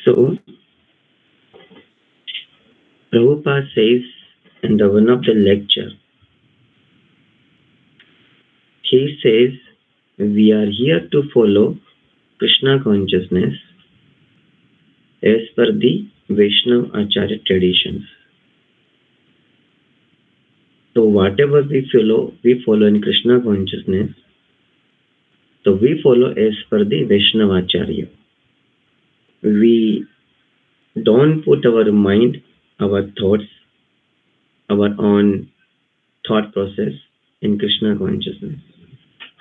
So, Prabhupada says in the one of the lecture, he says, we are here to follow Krishna consciousness as per the Vaishnava Acharya traditions. So whatever we follow in Krishna consciousness. So we follow as per the Vaishnava Acharya. We don't put our mind, our thoughts, our own thought process in Krishna consciousness.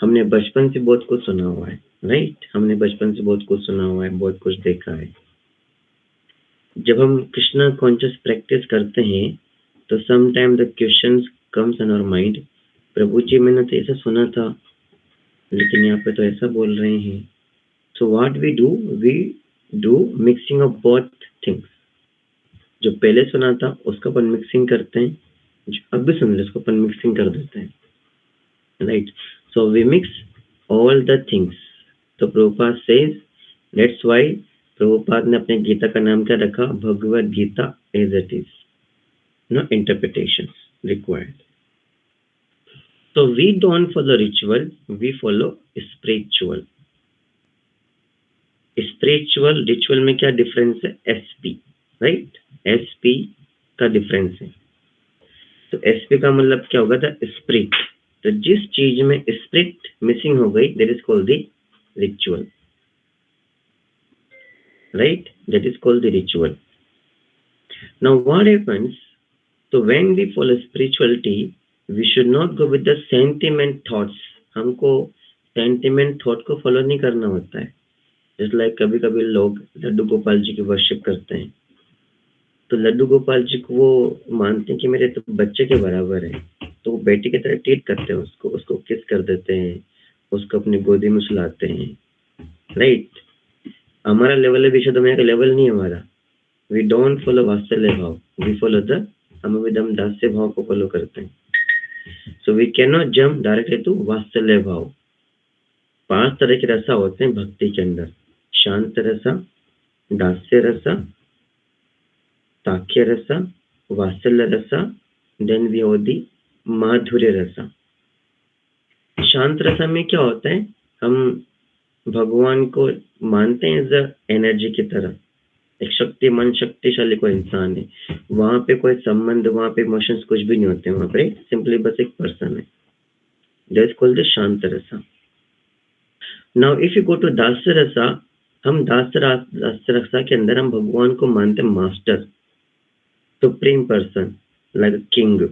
हमने बचपन से बहुत कुछ सुना हुआ है, right? हमने बचपन से बहुत कुछ सुना हुआ है, बहुत कुछ देखा है. जब हम कृष्णा कॉन्शियस प्रैक्टिस करते हैं तो sometime the questions comes in our mind, Prabhu ji मैंने तो ऐसा सुना था लेकिन यहाँ पे तो ऐसा बोल रहे हैं. So what we do mixing of both things. जो पहले सुना था उसका अपन मिक्सिंग करते हैं, जो अब भी सुन ले उसको अपन मिक्सिंग कर देते हैं, right? So we mix all the things. तो Prabhupada says that's why Prabhupada ने अपने गीता का नाम क्या रखा? Bhagavad Gita as it is, no interpretations required. So we don't follow ritual, we follow spiritual. Spiritual ritual में क्या डिफरेंस है? SP, right? SP का डिफरेंस है. तो SP का मतलब क्या होगा? था स्पिरिट. तो जिस चीज में स्पिरिट मिसिंग हो गई that is called the ritual, right? That is called the ritual. Now what happens? तो when we follow spirituality we should not go with the sentiment thoughts. हमको sentiment thought को follow नहीं करना होता है. Just like कभी कभी लोग लड्डू गोपाल जी की वर्शिप करते हैं, तो लड्डू गोपाल जी को वो मानते हैं कि मेरे तो बच्चे के बराबर है, तो वो बेटी की तरह ट्रीट करते हैं उसको किस कर देते हैं, उसको अपनी गोदी में सुलाते हैं, राइट? हमारा लेवल है विश्व दुनिया का लेवल नहीं हमारा. वी डोंट फॉलो वात्सल्य भाव, वी फॉलो द हम विदम दास्य भाव को फॉलो करते हैं. So we cannot jump directly to वात्सल्य भाव. 5 तरह के रसा होते हैं भक्ति के अंदर: शांत रसा, दास्य रसा, ताख्य रसा, वात्सल्य रसा, देन वी हैव द माधुर्य रसा. शांत रसा में क्या होता है? हम भगवान को मानते हैं एज अ एनर्जी की तरह. एक शक्तिमान शक्तिशाली कोई इंसान है, वहां पे कोई संबंध, वहां पे इमोशंस कुछ भी नहीं होते, वहां पे सिंपली बस एक पर्सन है. That is called the shanta rasa. Now if you go to dasya rasa, हम दास्य रसा के अंदर हम भगवान को मानते हैं master, supreme person, like king,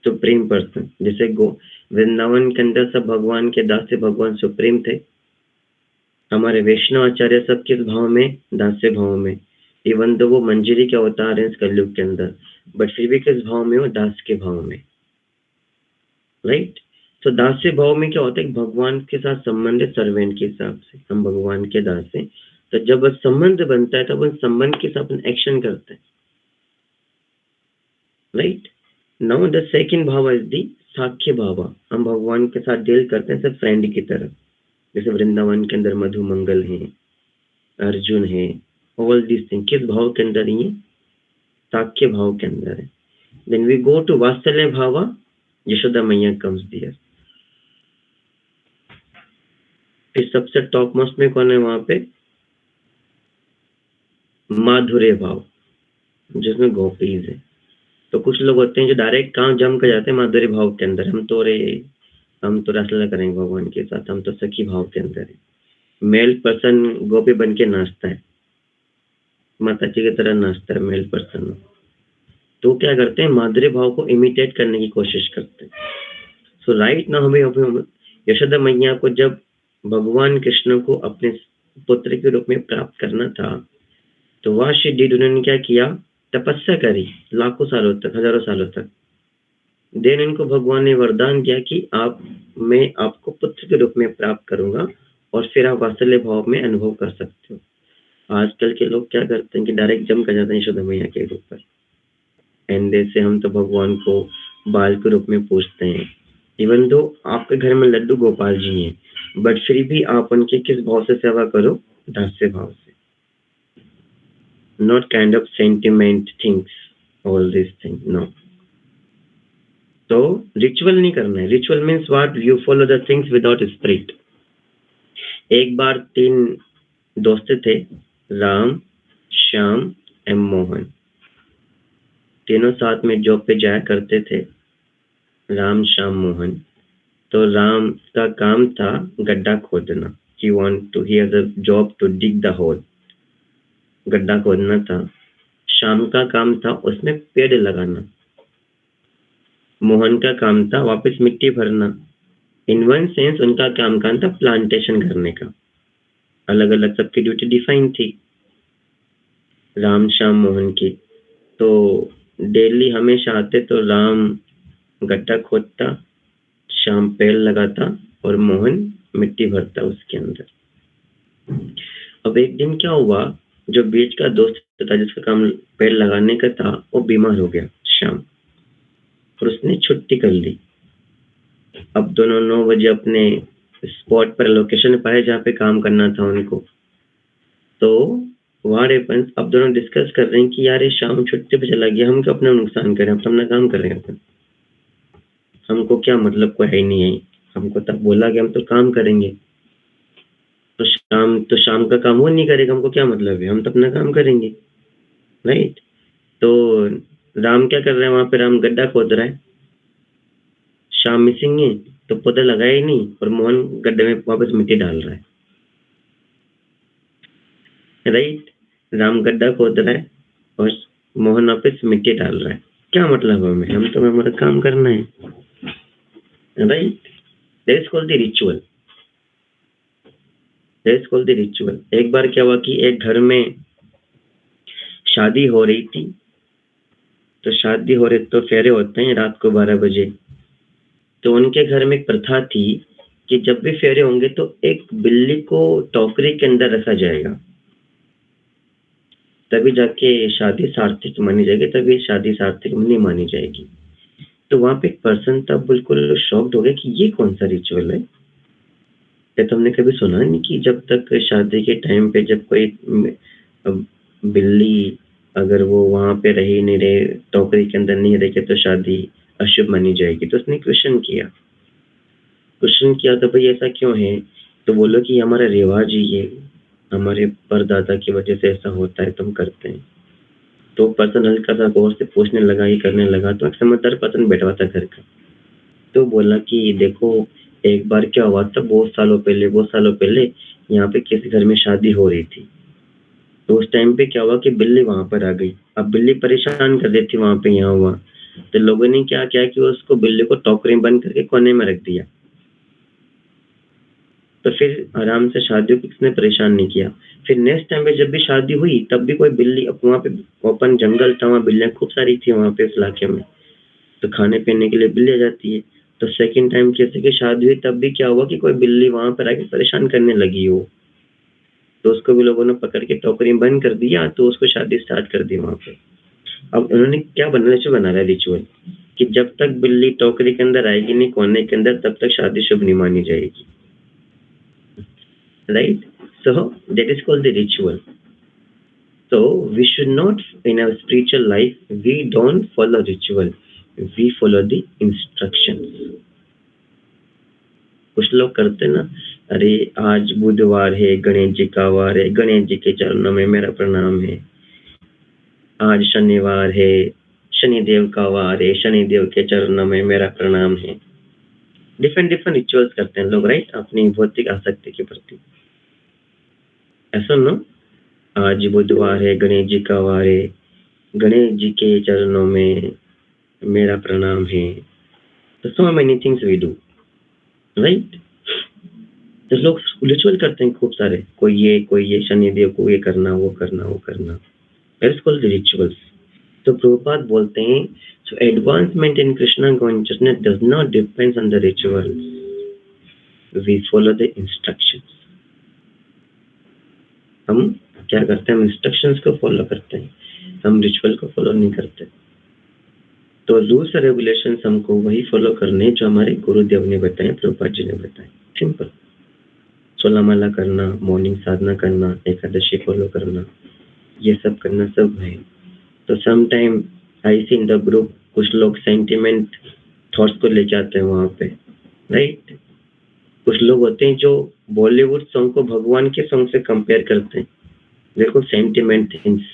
supreme person. जैसे वृंदावन के अंदर सब भगवान के दास्य, भगवान सुप्रीम थे. हमारे वैष्णव आचार्य सब किस भाव में? दास्य भाव में. इवन तो वो मंजरी के अवतार है इस कलयुग के अंदर, बट फिर भी किस भाव में? वो दास के भाव में, राइट? तो दास्य भाव में क्या होता है? भगवान के साथ संबंध है सर्वेंट के हिसाब से, हम भगवान के दास हैं. तो जब संबंध बनता है तब उस संबंध के साथ एक्शन करते हैं, राइट? नाउ द सेकंड भाव इज द साख्य भाव. हम भगवान के साथ डील करते हैं सब फ्रेंड की तरह. जैसे वृंदावन के अंदर मधु मंगल है, अर्जुन है, ऑल दिस थिंग किस भाव के अंदर? ये साख्य भाव के अंदर है. देन वी गो टू वात्सल्य भाव. यशोदा मैया कम्स देयर. फिर सबसे टॉप मोस्ट में कौन है वहां पे? माधुर्य भाव, जिसमें गोपीज है. तो कुछ लोग होते हैं जो डायरेक्ट कहाँ जम कर जाते हैं माधुर्य भाव के अंदर. हम तो रसलीला करेंगे भगवान के साथ, हम तो सखी भाव के अंदर है. मेल पर्सन गोपी बन के नाचता है, माता जी की तरह नाचता है मेल पर्सन. तो क्या करते हैं? माधुर्य भाव को इमिटेट करने की कोशिश करते हैं. सो राइट नाउ हमें यशोदा मैया को जब भगवान कृष्ण को अपने पुत्र के रूप में प्राप्त करना था, तो वह शी डिड, उन्होंने क्या किया? तपस्या करी लाखों सालों तक, हजारों सालों तक. देन इनको भगवान ने वरदान दिया कि मैं आपको पुत्र के रूप में प्राप्त करूंगा और फिर आप वात्सल्य भाव में अनुभव कर सकते हो. आजकल के लोग क्या करते हैं कि डायरेक्ट जम कर जाते हैं यशोदा मैया के ऊपर, एंड से हम तो भगवान को बाल के रूप में पूजते हैं. इवन दो आपके घर में लड्डू गोपाल जी हैं, बट फिर भी आप उनके किस भाव से सेवा करो? दास्य भाव से. not kind of sentiment things, all these things, no. तो रिचुअल नहीं करना है. Ritual means what, you follow the things without spirit. एक बार 3 दोस्त थे, राम, श्याम एंड मोहन. तीनों साथ में जॉब पे जाया करते थे, राम, श्याम, मोहन. तो राम का काम था गड्ढा खोदना. he has a job to dig the hole. गड्ढा खोदना था. श्याम का काम था उसमें पेड़ लगाना. मोहन का काम था वापस मिट्टी भरना. इन वन सेंस उनका काम था प्लांटेशन करने का. अलग अलग सबकी ड्यूटी डिफाइन थी, राम, श्याम, मोहन की. तो डेली हमेशा आते तो राम गड्ढा खोदता, श्याम पेड़ लगाता और मोहन मिट्टी भरता उसके अंदर. अब एक दिन क्या हुआ, जो बीच का दोस्त था जिसका काम पेड़ लगाने का था, वो बीमार हो गया, श्याम, और उसने छुट्टी कर ली. अब दोनों 9 बजे अपने स्पॉट पर, लोकेशन पर है जहाँ पे काम करना था उनको. तो व्हाट हैपेंस, अब दोनों डिस्कस कर रहे हैं कि यार ये शाम छुट्टी पे चला गया, हम क्यों अपना नुकसान करें, हम अपना काम कर रहे हैं अपन, हमको क्या मतलब, कोई है नहीं है. हमको तब बोला कि हम तो काम करेंगे. तो शाम का काम वो नहीं करेगा, हमको क्या मतलब है, हम तो अपना काम करेंगे, राइट. तो राम क्या कर रहा है वहां पे, राम गड्ढा खोद रहा है. शाम मिसिंग है तो पौधा लगाया ही नहीं, और मोहन गड्ढे में वापस मिट्टी डाल रहा है, राइट. राम गड्ढा खोद रहा है और मोहन वापस मिट्टी डाल रहा है. क्या मतलब हमें, हम तो हमारा काम करना है, right. That is called the ritual. That is called the ritual. एक बार क्या हुआ कि एक घर में शादी हो रही थी. तो शादी हो रही तो फेरे होते हैं रात को 12 बजे. तो उनके घर में एक प्रथा थी कि जब भी फेरे होंगे तो एक बिल्ली को टोकरी के अंदर रखा जाएगा, तभी जाके शादी सार्थक मानी जाएगी, तभी शादी सार्थक नहीं मानी जाएगी. तो वहां पे एक पर्सन था, बिल्कुल शॉक्ड हो गया कि ये कौन सा रिचुअल है, ये तो हमने कभी सुना नहीं कि जब तक शादी के टाइम पे जब कोई बिल्ली अगर वो वहां पे रही नहीं रहे, टोकरी के अंदर नहीं रहे, तो शादी अशुभ मानी जाएगी. तो उसने क्वेश्चन किया तो भाई ऐसा क्यों है. तो बोलो कि हमारा रिवाज ही ये, हमारे परदादा की वजह से ऐसा होता है, तुम करते हैं. तो पर्सन हल्का सा गौर से पूछने लगा, ये करने लगा. तो एक समझदार पर्सन बैठा था घर का. तो बोला कि देखो, एक बार क्या हुआ था, बहुत सालों पहले यहाँ पे किसी घर में शादी हो रही थी. तो उस टाइम पे क्या हुआ कि बिल्ली वहां पर आ गई. अब बिल्ली परेशान कर देती वहां पे, यहाँ हुआ. तो लोगों ने क्या किया कि उसको, बिल्ली को टोकरी में बंद करके कोने में रख दिया. तो फिर आराम से शादियों को किसने परेशान नहीं किया. फिर नेक्स्ट टाइम पे जब भी शादी हुई तब भी कोई बिल्ली, अब वहाँ पे ओपन जंगल था, वहाँ बिल्लियाँ खूब सारी थी वहाँ पे उस इलाके में, तो खाने पीने के लिए बिल्ली आ जाती है. तो सेकंड टाइम किसी की शादी हुई तब भी क्या हुआ कि कोई बिल्ली वहां पर आके परेशान करने लगी हो. तो उसको भी लोगों ने पकड़ के टोकरी में बंद कर दिया, तो उसको शादी स्टार्ट कर दी वहां पे. अब उन्होंने क्या बना रहा रिचुअल कि जब तक बिल्ली टोकरी के अंदर आएगी नहीं, कोने के अंदर, तब तक शादी शुभ नहीं मानी जाएगी, right. So that is called the ritual. So we should not, in our spiritual life, we don't follow ritual, we follow the instructions. कुछ लोग करते ना, अरे आज बुधवार है, गणेश जी का वार है, गणेश जी के चरणों में मेरा प्रणाम है. आज शनिवार है, शनिदेव का वार है, शनिदेव के चरणों में मेरा प्रणाम है. डिफरेंट रिचुअल्स करते हैं लोग, राइट, अपनी भौतिक आसक्ति के प्रति. ऐसा ना, आज बुधवार है, गणेश जी का वार है, गणेश जी के चरणों में मेरा प्रणाम है. तो so many things we do, right. तो लोग रिचुअल करते हैं खूब सारे, कोई ये शनिदेव को ये करना, वो करना. That is called the rituals. तो प्रभुपाद बोलते हैं, so advancement in Krishna consciousness does not depend on the rituals. We follow the instructions. हम क्या करते हैं, हम इंस्ट्रक्शंस को फॉलो करते हैं, हम रिचुअल को फॉलो नहीं करते. तो रूल्स और रेगुलेशंस हमको वही फॉलो करने जो हमारे गुरुदेव ने बताए, प्रभुपाद जी ने बताए. सिंपल. 16 माला करना, मॉर्निंग साधना करना, एकादशी फॉलो करना, ये सब करना सब है। तो some time I see in the group कुछ लोग सेंटिमेंट थॉट्स को ले जाते हैं वहाँ पे, राइट। कुछ लोग होते हैं जो बॉलीवुड सॉन्ग को भगवान के सॉन्ग से कंपेयर करते हैं, बिल्कुल सेंटिमेंट थिंग्स।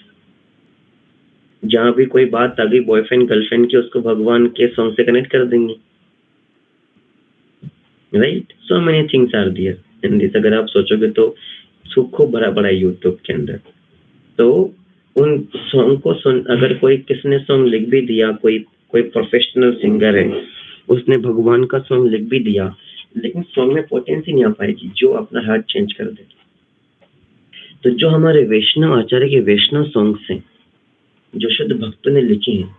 जहाँ भी कोई बात आ गई बॉयफ्रेंड गर्लफ्रेंड की, उसको भगवान के सॉन्ग से कनेक्ट कर देंगे, right. So many things are there in this. अगर आप सोचोगे तो खूब भरा पड़ा है यूट्यूब के अंदर। तो उन सॉन्ग को सुन, अगर कोई किसने सॉन्ग लिख भी दिया, कोई कोई प्रोफेशनल सिंगर है, उसने भगवान का सॉन्ग लिख भी दिया, लेकिन सॉन्ग में पोटेंसी नहीं आ पाएगी जो अपना हार्ट चेंज कर दे। तो जो हमारे वैष्णव आचार्य के वैष्णव सॉन्ग्स हैं, जो शुद्ध भक्तों ने लिखे हैं,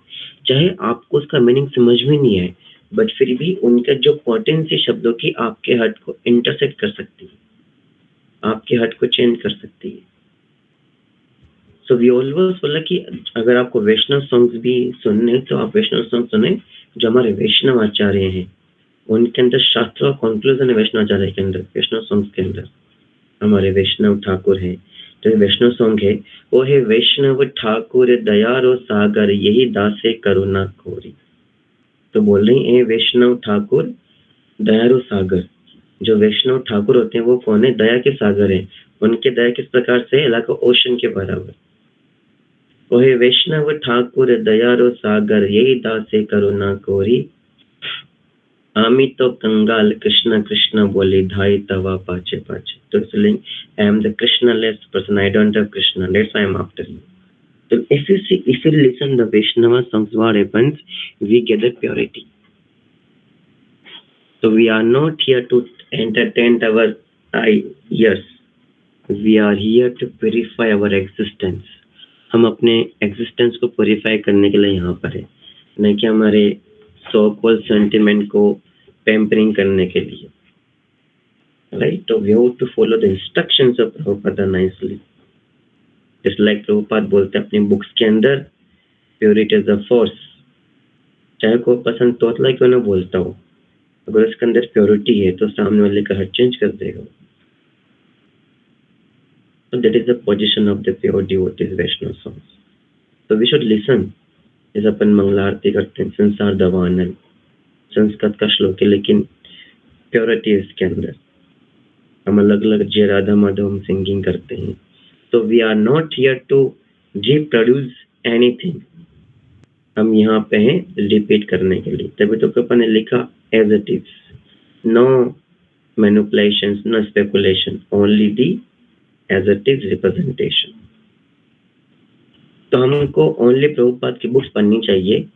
चाहे आपको उसका मीनिंग समझ में नहीं आए, बट फिर भी उनका जो पोटेंसी शब्दों की आपके हार्ट को इंटरसेक्ट कर सकती है, आपके हार्ट को चेंज कर सकती है। सो वी ऑलवेज बोला कि अगर आपको वैष्णव सॉन्ग्स भी सुनने, तो आप वैष्णव सॉन्ग सुने जो हमारे वैष्णव आचार्य हैं, उनके अंदर शास्त्र का कंक्लूजन है वैष्णव आचार्य के अंदर, वैष्णव सॉन्ग्स के अंदर। हमारे वैष्णव ठाकुर हैं, तो वैष्णव सॉन्ग है, वो है वैष्णव ठाकुर दयारो सागर, यही दासे करुणा खोरी। तो बोल रही है वैष्णव ठाकुर दयारो सागर। जो वैष्णव ठाकुर होते हैं वो कौन है? दया के सागर है। उनके दया किस प्रकार से? लाइक ओशन के बराबर। वो है वैष्णव ठाकुर दयारो सागर, यही दासे करुणा कोरी। आमी तो कंगाल कृष्ण कृष्ण बोली, धाई तवा पाचे पाचे। तो इसलिए I am the Krishnaless person, I don't have Krishna, that's why I am after you. So if you listen the Vaishnava songs, what happens? We get the purity. So we are not here to entertain our ears. We are here to purify our existence. हम अपने existence को purify करने के लिए यहाँ पर है, न कि हमारे so called sentiment को pampering करने के लिए, right? So we have to follow the instructions of Prabhupada nicely. Just like Prabhupada बोलते हैं अपनी बुक्स के अंदर, प्योरिटी इज द फोर्स। चाहे कोई पसंद तोतला क्यों ना बोलता हो, अगर उसके अंदर प्योरिटी है तो सामने वाले का हार्ट चेंज कर देगा। So that is the position of the pure devotees Vaishnava songs. So we should listen. जैसे अपन मंगला आरती करते हैं, संसार दवानल, संस्कृत का श्लोक है, लेकिन प्योरिटी है इसके अंदर। हम अलग अलग जय राधा माधव हम सिंगिंग करते हैं। So we are not here to reproduce anything. हम यहाँ पे हैं रिपीट करने के लिए। तभी तो कृपा ने लिखा as it is, no manipulations, no speculation, only the as it is representation. तो हमको ओनली प्रभुपाद की बुक्स पढ़नी चाहिए।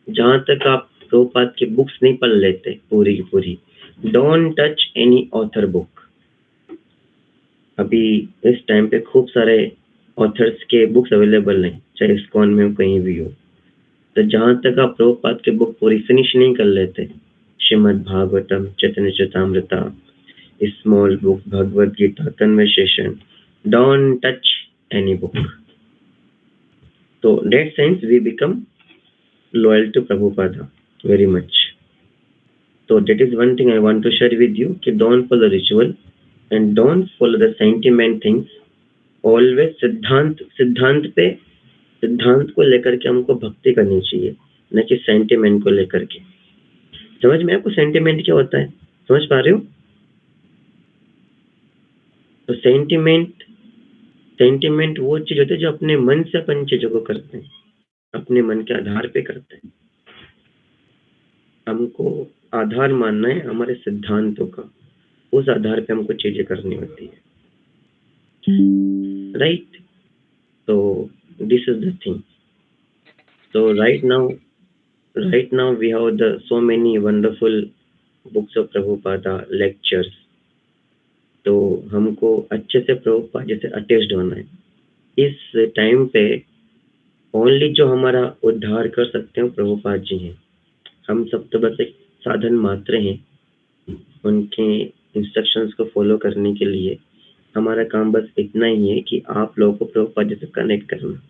जहां तक आप प्रभुपाद की बुक्स नहीं पढ़ लेते पूरी की पूरी, don't touch any author book. अभी इस टाइम पे खूब सारे ऑथर्स के बुक्स अवेलेबल हैं, चाहे इस्कॉन में हो कहीं भी हो। तो जहां तक आप प्रभुपाद के बुक पूरी फिनिश नहीं कर लेते, Shrimad Bhagavatam, Chaitanya Charitamrita, small book, Bhagavad Gita, conversation, don't touch any book. तो that sense we become loyal to Prabhupada very much. तो that is one thing I want to share with you कि don't follow ritual and don't follow the sentiment things. Always सिद्धांत को लेकर के हमको भक्ति करनी चाहिए, न कि सेंटिमेंट को लेकर के। समझ में आपको सेंटिमेंट क्या होता है? समझ पा रहे हो? तो सेंटिमेंट वो चीज होती है जो अपने मन से अपन चीजों को करते हैं, अपने मन के आधार पे करते हैं। हमको आधार मानना है हमारे सिद्धांतों का, उस आधार पे हमको चीजें करनी होती है, राइट? तो this is the thing. So right now we have so many wonderful books of Prabhupada lectures. तो हमको अच्छे से प्रभुपाद जैसे अटैच्ड होना है। इस टाइम पे ओनली जो हमारा उद्धार कर सकते हैं प्रभुपाद जी हैं। हम सब तो बस एक साधन मात्र हैं उनके इंस्ट्रक्शंस को फॉलो करने के लिए। हमारा काम बस इतना ही है कि आप लोगों को प्रभुपाद जी से कनेक्ट करना।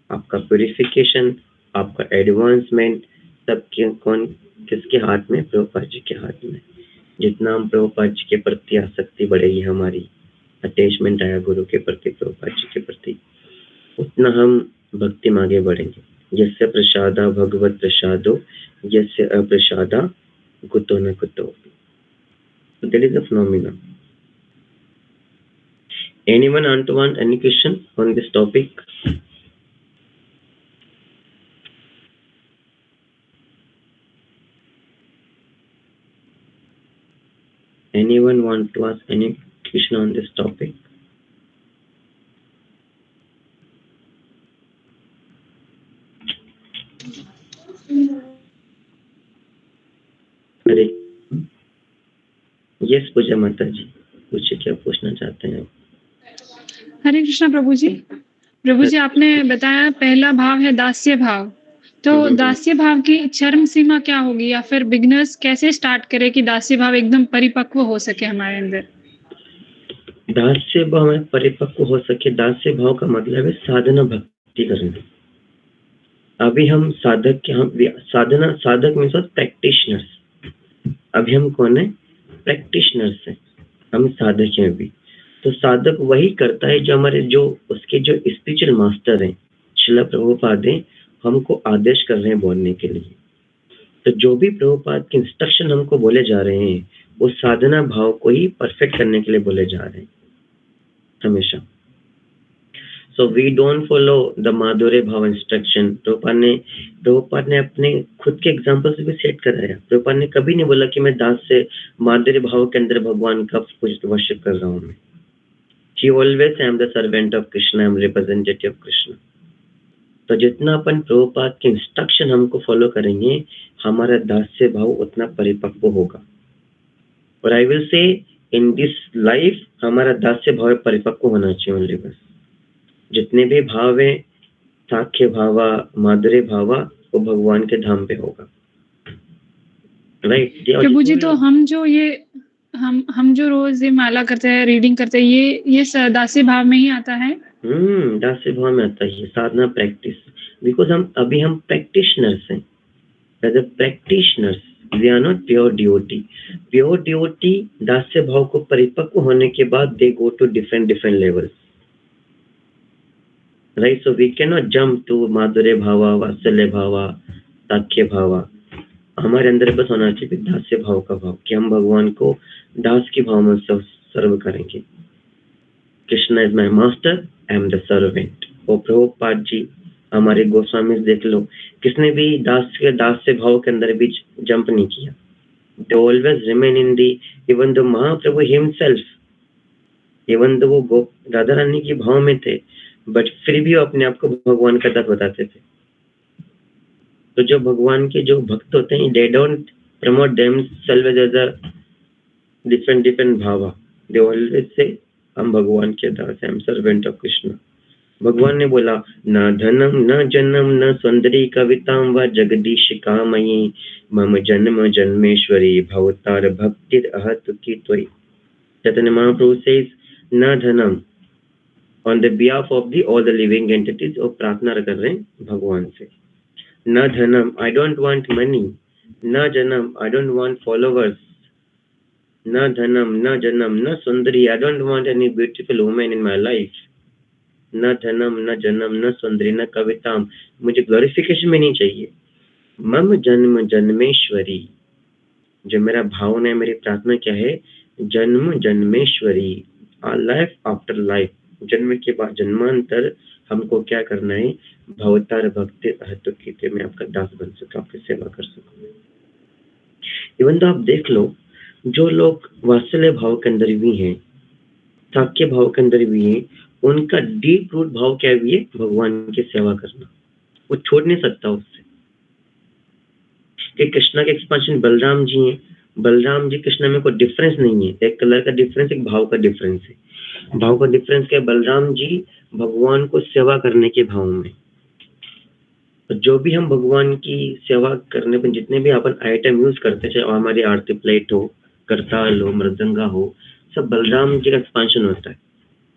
आपका प्यूरिफिकेशन, आपका एडवांसमेंट सब किसके हाथ में? प्रभुपाद जी के हाथ में। जितना हम प्रभुपाद जी के प्रति आसक्ति बढ़ेगी, हमारी अटैचमेंट आया गुरु के प्रति, प्रभुपाद जी के प्रति, उतना हम भक्ति में आगे बढ़ेंगे। यस्य प्रसादा भगवत प्रसादो यस्य अप्रसादा कुतो न कुतो। So that is the phenomenon. Anyone want any question on this topic? Anyone want to ask any question on this topic? अरे यस पूजा माता जी, पूछिए क्या पूछना चाहते हैं आप? हरे कृष्णा प्रभु जी। प्रभु जी, आपने बताया पहला भाव है दास्य भाव, तो दास्य भाव की चरम सीमा क्या होगी, या फिर बिगनर्स कैसे स्टार्ट करें कि दास्य भाव एकदम परिपक्व हो सके हमारे अंदर? दास्य भाव में परिपक्व हो सके, दास्य भाव का मतलब है साधना भक्ति करना। अभी हम साधक के, हम साधना, साधक मीन्स प्रैक्टिशनर्स। अभी हम कौन है? प्रैक्टिशनर्स है, हम साधक हैं अभी। तो साधक वही करता है जो हमारे, जो उसके जो स्पिरिचुअल मास्टर हैं, श्रील प्रभुपाद हैं, हमको आदेश कर रहे हैं बोलने के लिए। तो जो भी प्रभुपाद के इंस्ट्रक्शन हमको बोले जा रहे हैं, वो साधना भाव को ही परफेक्ट करने के लिए बोले जा रहे हैं हमेशा। So we don't follow the माधुर्य भाव इंस्ट्रक्शन। प्रभुपाद ने अपने खुद के एग्जाम्पल से भी सेट कराया। प्रभुपाद ने कभी नहीं बोला कि मैं दास से माधुर्य भाव के अंदर भगवान का वर्शिप कर रहा हूँ मैं। He always I am the servant of Krishna, I am representative of Krishna। तो जितना अपन प्रभुपाद के इंस्ट्रक्शन हमको फॉलो करेंगे, हमारा दास्य भाव उतना परिपक्व होगा। और I will say in this life हमारा दास्य भाव परिपक्व होना चाहिए ओनली। बस जितने भी भाव है, साख्य भावा, माधुर्य भावा, वो भगवान के धाम पे होगा। राइट प्रभु जी, तो हम जो रोज ये माला करते हैं, रीडिंग करते हैं, ये दास्य भाव में ही आता है? दास्य भाव में आता है, साधना प्रैक्टिस। बिकॉज हम प्रैक्टिशनर्स हैं। As a practitioners we are not pure devotee. Pure devotee दास्य भाव को परिपक्व होने के बाद they go to different levels. Right, so we cannot jump to माधुर्य भावा, वात्सल्य भावा, साख्य भावा। हमारे अंदर बस होना चाहिए दास्य भाव का भाव, कि हम भगवान को दास की भाव में सर्व करेंगे। Krishna is my master, I am the servant. और प्रभुपाद जी, हमारे गोस्वामी देख लो, किसने भी दास्य भाव के अंदर भी जंप नहीं किया। They always remain in the, even though Mahaprabhu himself, even though वो राधा रानी की भाव में थे, बट फिर भी वो अपने आप को भगवान का दास बताते थे। तो जो भगवान के जो भक्त होते हैं, they don't promote themselves as a different Bhawa. They always say हम भगवान के दास हैं, हम सर्वेंट ऑफ कृष्ण। भगवान ने बोला, न धनम न जन्म न सुंदरी कविताम व जगदीश कामयी मम जन्म जन्मेश्वरी भवतार भक्तिर अहतु की त्वयि। चैतन्य महाप्रभु says न धनम, on the behalf of the all the living entities, और प्रार्थना कर रहे हैं भगवान से। न धनम, I don't want money। न जन्म, I don't want followers। न धनम न जन्म न सुंदरी, I don't want any beautiful woman in my life। न धनम न जन्म न सुंदरी न कविताम, मुझे ग्लोरिफिकेशन में नहीं चाहिए। मम जन्म जन्मेश्वरी, जो मेरा भावना है, मेरी प्रार्थना क्या है? जन्म जन्मेश्वरी, लाइफ आफ्टर लाइफ, जन्म के बाद जन्मांतर हमको क्या करना है? भवतार भक्ति अहतु कीते, मैं आपका दास बन सकूं, आपकी सेवा कर सकूं। इवन तो आप देख लो, जो लोग वात्सल्य भाव के अंदर भी हैं, साख्य भाव के अंदर भी हैं, उनका डीप रूट भाव क्या भी है? भगवान की सेवा करना। वो छोड़ नहीं सकता उससे। कि कृष्णा के एक्सपांशन बलराम जी हैं, बलराम जी कृष्णा में कोई डिफरेंस नहीं है। एक कलर का डिफरेंस, एक भाव का डिफरेंस है। भाव का डिफरेंस क्या है? बलराम जी भगवान को सेवा करने के भाव में। तो जो भी हम भगवान की सेवा करने पर जितने भी अपन आइटम यूज करते, चाहे हमारी आरती प्लेट हो, करताल हो, मृदंगा हो, सब बलराम जी का एक्सपांशन होता है।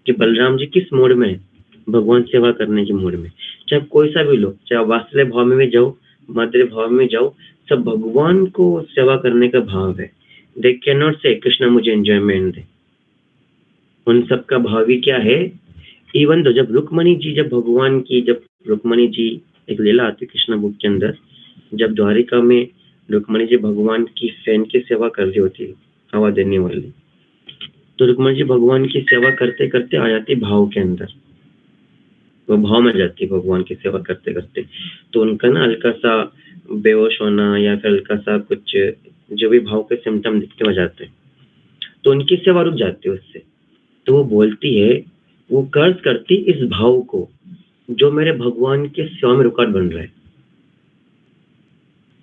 कि बलराम जी किस मोड में है? भगवान सेवा करने के मोड में। चाहे कोई सा भी लो, चाहे वात्सल्य भाव में भी जाओ, माधुर्य भाव में जाओ, सब भगवान को सेवा करने का भाव है। दे कैन नॉट से कृष्णा मुझे एंजॉयमेंट दे। उन सबका भाव ही क्या है? इवन तो जब रुक्मणी जी एक लीला आती कृष्ण बुक के अंदर, जब द्वारिका में रुक्मणी जी भगवान की फैन की सेवा कर रही होती है, हवा देने वाली, तो रुक्मणी जी भगवान की सेवा करते करते आ जाती भाव के अंदर, वो भाव में जाती है भगवान की सेवा करते करते, तो उनका ना हल्का सा बेहोश होना या फिर हल्का सा कुछ जो भी भाव के सिम्टम दिखते हो जाते हैं, तो उनकी सेवा रुक जाती है उससे। तो वो बोलती है, वो कर्ज करती इस भाव को जो मेरे भगवान के सेवा में रुकावट बन रहा है।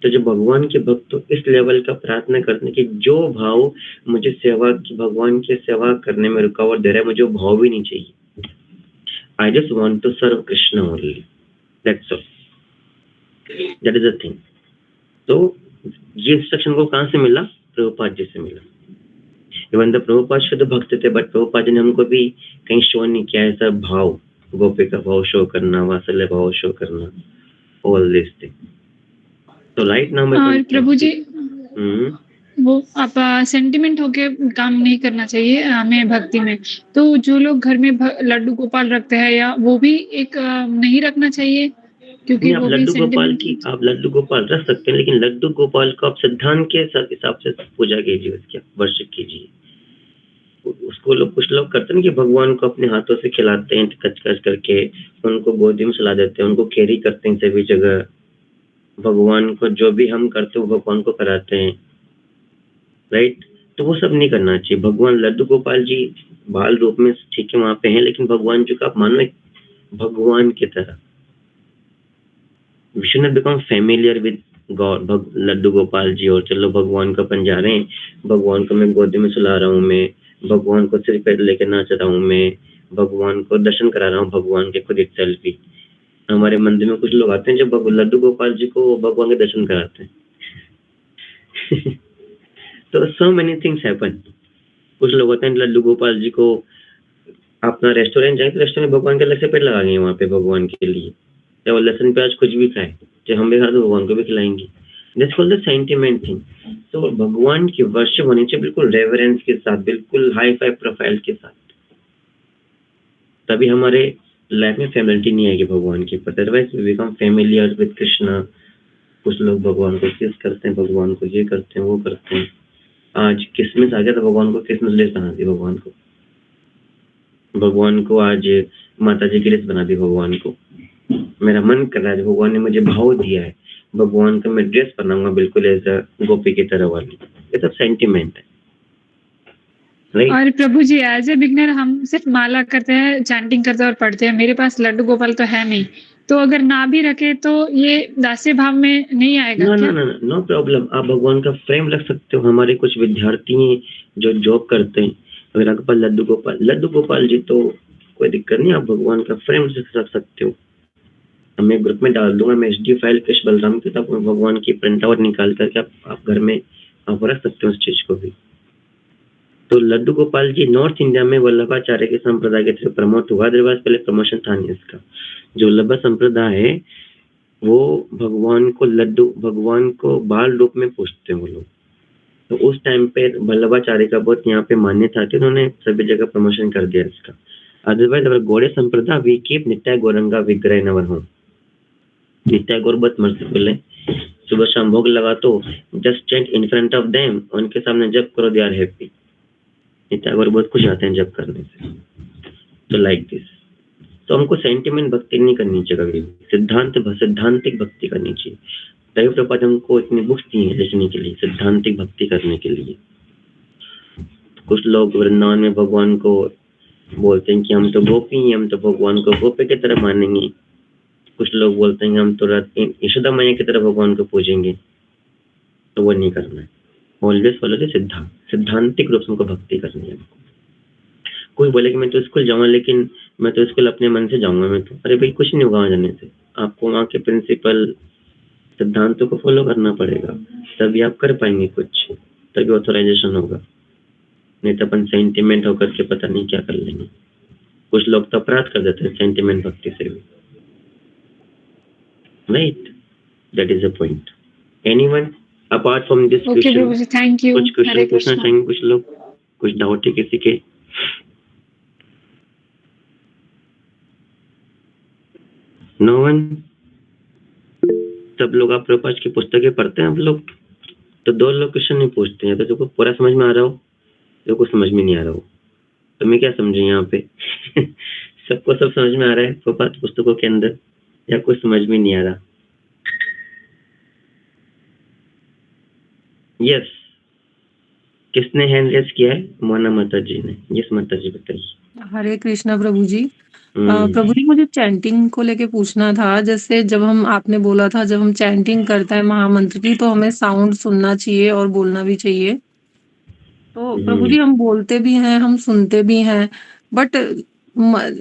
तो जो भगवान के भक्त तो इस लेवल का प्रार्थना करते हैं कि जो भाव मुझे भगवान की सेवा करने में रुकावट दे रहा है, मुझे वो भाव भी नहीं चाहिए। I just want to serve Krishna only. That's all. That is the thing. तो ये इंस्ट्रक्शन को कहाँ से मिला? प्रभुपाद जी से मिला। इवन द प्रभुपाद शुद्ध भक्त थे, बट प्रभुपाद जी ने हमको भी कहीं शो नहीं किया ऐसा भाव, गोपी का भाव शो करना, वात्सल्य भाव शो करना, ऑल दिस थिंग। तो राइट नाउ और प्रभु जी वो आप सेंटिमेंट होके काम नहीं करना चाहिए हमें भक्ति में। तो जो लोग घर में लड्डू गोपाल रखते हैं या वो भी एक नहीं रखना चाहिए, क्योंकि आप लड्डू गोपाल रख सकते हैं, लेकिन लड्डू गोपाल को आप सिद्धांत के हिसाब से पूजा कीजिए, उसकी वर्शिप कीजिए। उसको कुछ लोग करते हैं कि भगवान को अपने हाथों से खिलाते हैं कच करके, उनको गोदी में सुला देते हैं, उनको कैरी करते हैं सभी जगह। भगवान को जो भी हम करते हैं वो भगवान को कराते हैं, राइट? तो वो सब नहीं करना चाहिए। भगवान लड्डू गोपाल जी बाल रूप में ठीक है वहां पे हैं, लेकिन भगवान जी को आप मानो एक भगवान की तरह। We should not become familiar with God, Laddu Gopal ji, और चलो भगवान को अपन जा रहे हैं, भगवान को मैं गोदी में सुला रहा हूँ, मैं भगवान को सिर पे लेकर नाच रहा हूँ, मैं भगवान को दर्शन करा रहा हूँ भगवान के खुद itself भी। हमारे मंदिर में कुछ लोग आते हैं जो लड्डू गोपाल जी को भगवान के दर्शन कराते हैं। तो सो मेनी थिंग्स हैपन। कुछ लोग होते हैं लड्डू गोपाल जी को अपना रेस्टोरेंट जाए तो रेस्टोरेंट भगवान के अलग से पेड़ लगाएंगे वहाँ पे भगवान के लिए, या वो लहसुन प्याज कुछ भी खाए, जब हम भी खा तो भगवान को भी खिलाएंगे। This called the sentiment thing. तो भगवान की वर्शिप होनी चाहिए बिल्कुल रेवरेंस के साथ, बिल्कुल हाई फाई प्रोफाइल के साथ, तभी हमारे लाइफ में फैमिलिटी नहीं आएगी भगवान की। Otherwise we become familiar with Krishna. कुछ लोग भगवान को किस करते हैं, भगवान को ये करते हैं, वो करते हैं। आज किसमिस आ गया तो भगवान को किसमिस लिस्ट बना दी, भगवान को आज माता जी की लिस्ट बना दी। भगवान को मेरा मन कर रहा है, भगवान ने मुझे भाव दिया है, भगवान का मैं ड्रेस बनाऊंगा बिल्कुल ऐसा गोपी की तरह वाली। ये सब सेंटिमेंट है, राइट? और प्रभु जी एज ए बिगनर हम सिर्फ माला करते हैं, चैंटिंग करते हैं और पढ़ते हैं, मेरे पास लड्डू गोपाल तो है नहीं, तो अगर ना भी रखे तो ये दास्य भाव में नहीं आएगा क्या? No problem. आप भगवान का फ्रेम रख सकते हो। हमारे कुछ विद्यार्थी हैं जो जॉब करते हैं, अगर आपके पास लड्डू गोपाल जी तो कोई दिक्कत नहीं, आप भगवान का फ्रेम रख सकते हो। मैं ग्रुप में डाल दूंगा, मैं HD फाइल कृष्ण बलराम की, तब भगवान की प्रिंट आउट निकाल करके आप घर में आप रख सकते हो उस चीज को भी। तो लड्डू गोपाल जी नॉर्थ इंडिया में वल्लभाचार्य के संप्रदाय के थ्रू प्रमोट हुआ, अदरवाइज पहले प्रमोशन था नहीं इसका। जो वल्लभ संप्रदाय है वो भगवान को बाल रूप में पूजते हैं वो लोग। तो उस टाइम पे वल्लभाचार्य का बहुत यहाँ पे मान्यता थी, उन्होंने सभी जगह प्रमोशन कर दिया इसका। अदरवाइज अगर गौड़े संप्रदाय वी कीप नित्य गौरंगा विग्रह इन अवर होम। नित्य गौर बहुत मर्सीफुल है। सुबह शाम भोग लगा तो just chant in front of them, उनके सामने जप करो, दे आर हैप्पी। नित्य गौर बहुत खुश आते हैं जप करने से। तो लाइक दिस। तो हमको सेंटिमेंट भक्ति नहीं करनी चाहिए कभी, सिद्धांतिक भक्ति करनी चाहिए। दैव प्रपात हमको इतनी बुक्स दी है लिखने के लिए, सिद्धांतिक भक्ति करने के लिए। कुछ लोग वृंदावन में भगवान को बोलते हैं कि हम तो गोपी हैं, हम तो भगवान को गोपी की तरह मानेंगे। कुछ लोग बोलते हैं हम तो यशोदा मैया की तरह भगवान को पूजेंगे, तो वो नहीं करना है। ऑलवेज फॉलो द सिद्धांतिक रूप से हमको भक्ति करनी है। कोई बोले कि मैं तो स्कूल जाऊंगा, लेकिन मैं तो स्कूल अपने मन से जाऊंगा, मैं तो, अरे भाई कुछ नहीं होगा वहां जाने से। आपको वहाँ के प्रिंसिपल सिद्धांतों को फॉलो करना पड़ेगा, तभी आप कर पाएंगे कुछ, तभी ऑथोराइजेशन होगा। नहीं तो अपन सेंटिमेंट होकर के पता नहीं क्या कर लेंगे। कुछ लोग तो अपराध कर देते हैं सेंटिमेंट भक्ति से भी, right? That is the point. Anyone apart from this question? Thank you. कुछ क्वेश्चन पूछना चाहेंगे कुछ लोग? कुछ डाउट है किसी के? No one? सब लोग आप प्रभुपाद की पुस्तकें पढ़ते हैं आप लोग? तो 2 लोग क्वेश्चन नहीं पूछते हैं, तो जो को पूरा समझ में आ रहा हो, जो को समझ में नहीं आ रहा हो, तो मैं क्या समझूं यहाँ पे? सबको सब समझ में आ रहा है प्रभुपाद पुस्तकों के अंदर, या कुछ समझ में नहीं आ रहा? यस, किसने हैंड रेस किया है? मोना माता जी ने। यस माता जी बताइए। हरे कृष्णा प्रभु जी। प्रभु जी मुझे चैंटिंग को लेके पूछना था। जैसे जब हम आपने बोला था जब हम चैंटिंग करते हैं महामंत्र की तो हमें साउंड सुनना चाहिए और बोलना भी चाहिए। तो प्रभु जी हम बोलते भी हैं, हम सुनते भी हैं, बट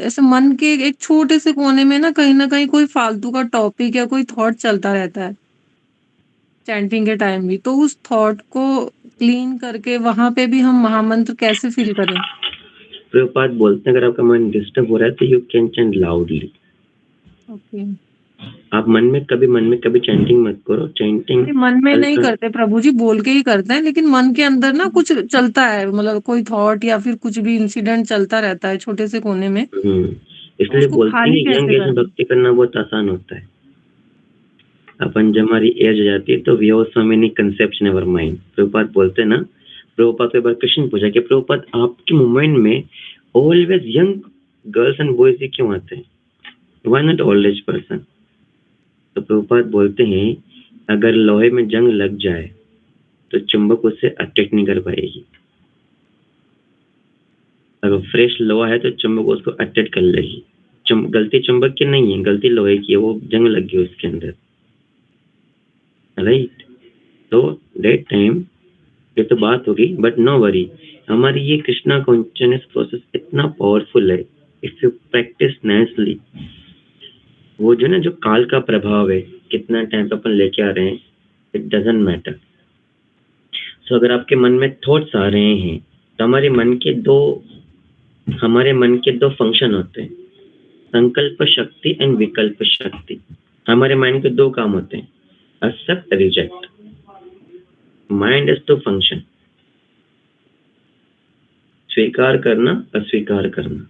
ऐसे मन के एक छोटे से कोने में ना कहीं कोई फालतू का टॉपिक या कोई थॉट चलता रहता है चैंटिंग के टाइम भी। तो उस थॉट को क्लीन करके वहां पे भी हम महामंत्र कैसे फील करें? प्रभुपाद बोलते हैं अगर आपका मन डिस्टर्ब हो रहा है तो you can chant loudly. Okay. आप मन में कभी चैंटिंग मत करो। चैंटिंग मन में नहीं करते प्रभु जी, बोल के ही करते हैं, लेकिन मन के अंदर ना कुछ चलता है, मतलब कोई थॉट या फिर कुछ भी इंसिडेंट चलता रहता है छोटे से कोने में। इसलिए बोलते हैं यंग एज में भक्ति करना बहुत आसान होता है। अपन जब हमारी एज हो जाती है तो we have so many concepts in our mind. Prabhupada बोलते हैं ना, प्रभुपाद को एक बार क्वेश्चन पूछा कि प्रभुपाद आपके माइंड में always young girls and boys ही क्यों आते हैं? Why not old age person? तो प्रभुपाद बोलते हैं अगर लोहे में जंग लग जाए तो चुंबक उससे अटैक नहीं कर पाएगी। अगर फ्रेश लोहा है तो चुंबक उसको अटैक कर लेगी। गलती चुंबक की नहीं है, गलती लोहे की है, वो जंग लग गई उसके अंदर, राइट? तो दैट टाइम ये तो बात होगी, बट नो वरी, हमारी ये कृष्णा कॉन्शियसनेस प्रोसेस इतना पावरफुल है इफ यू प्रैक्टिस नाइसली। वो जो ना जो काल का प्रभाव है, कितना टाइम अपन लेके आ रहे हैं, इट डजंट मैटर। सो अगर आपके मन में थॉट्स आ रहे हैं तो हमारे मन के दो फंक्शन होते हैं, संकल्प शक्ति एंड विकल्प शक्ति। हमारे माइंड के 2 काम होते हैं, accept, reject. Mind is two function, स्वीकार करना, अस्वीकार करना,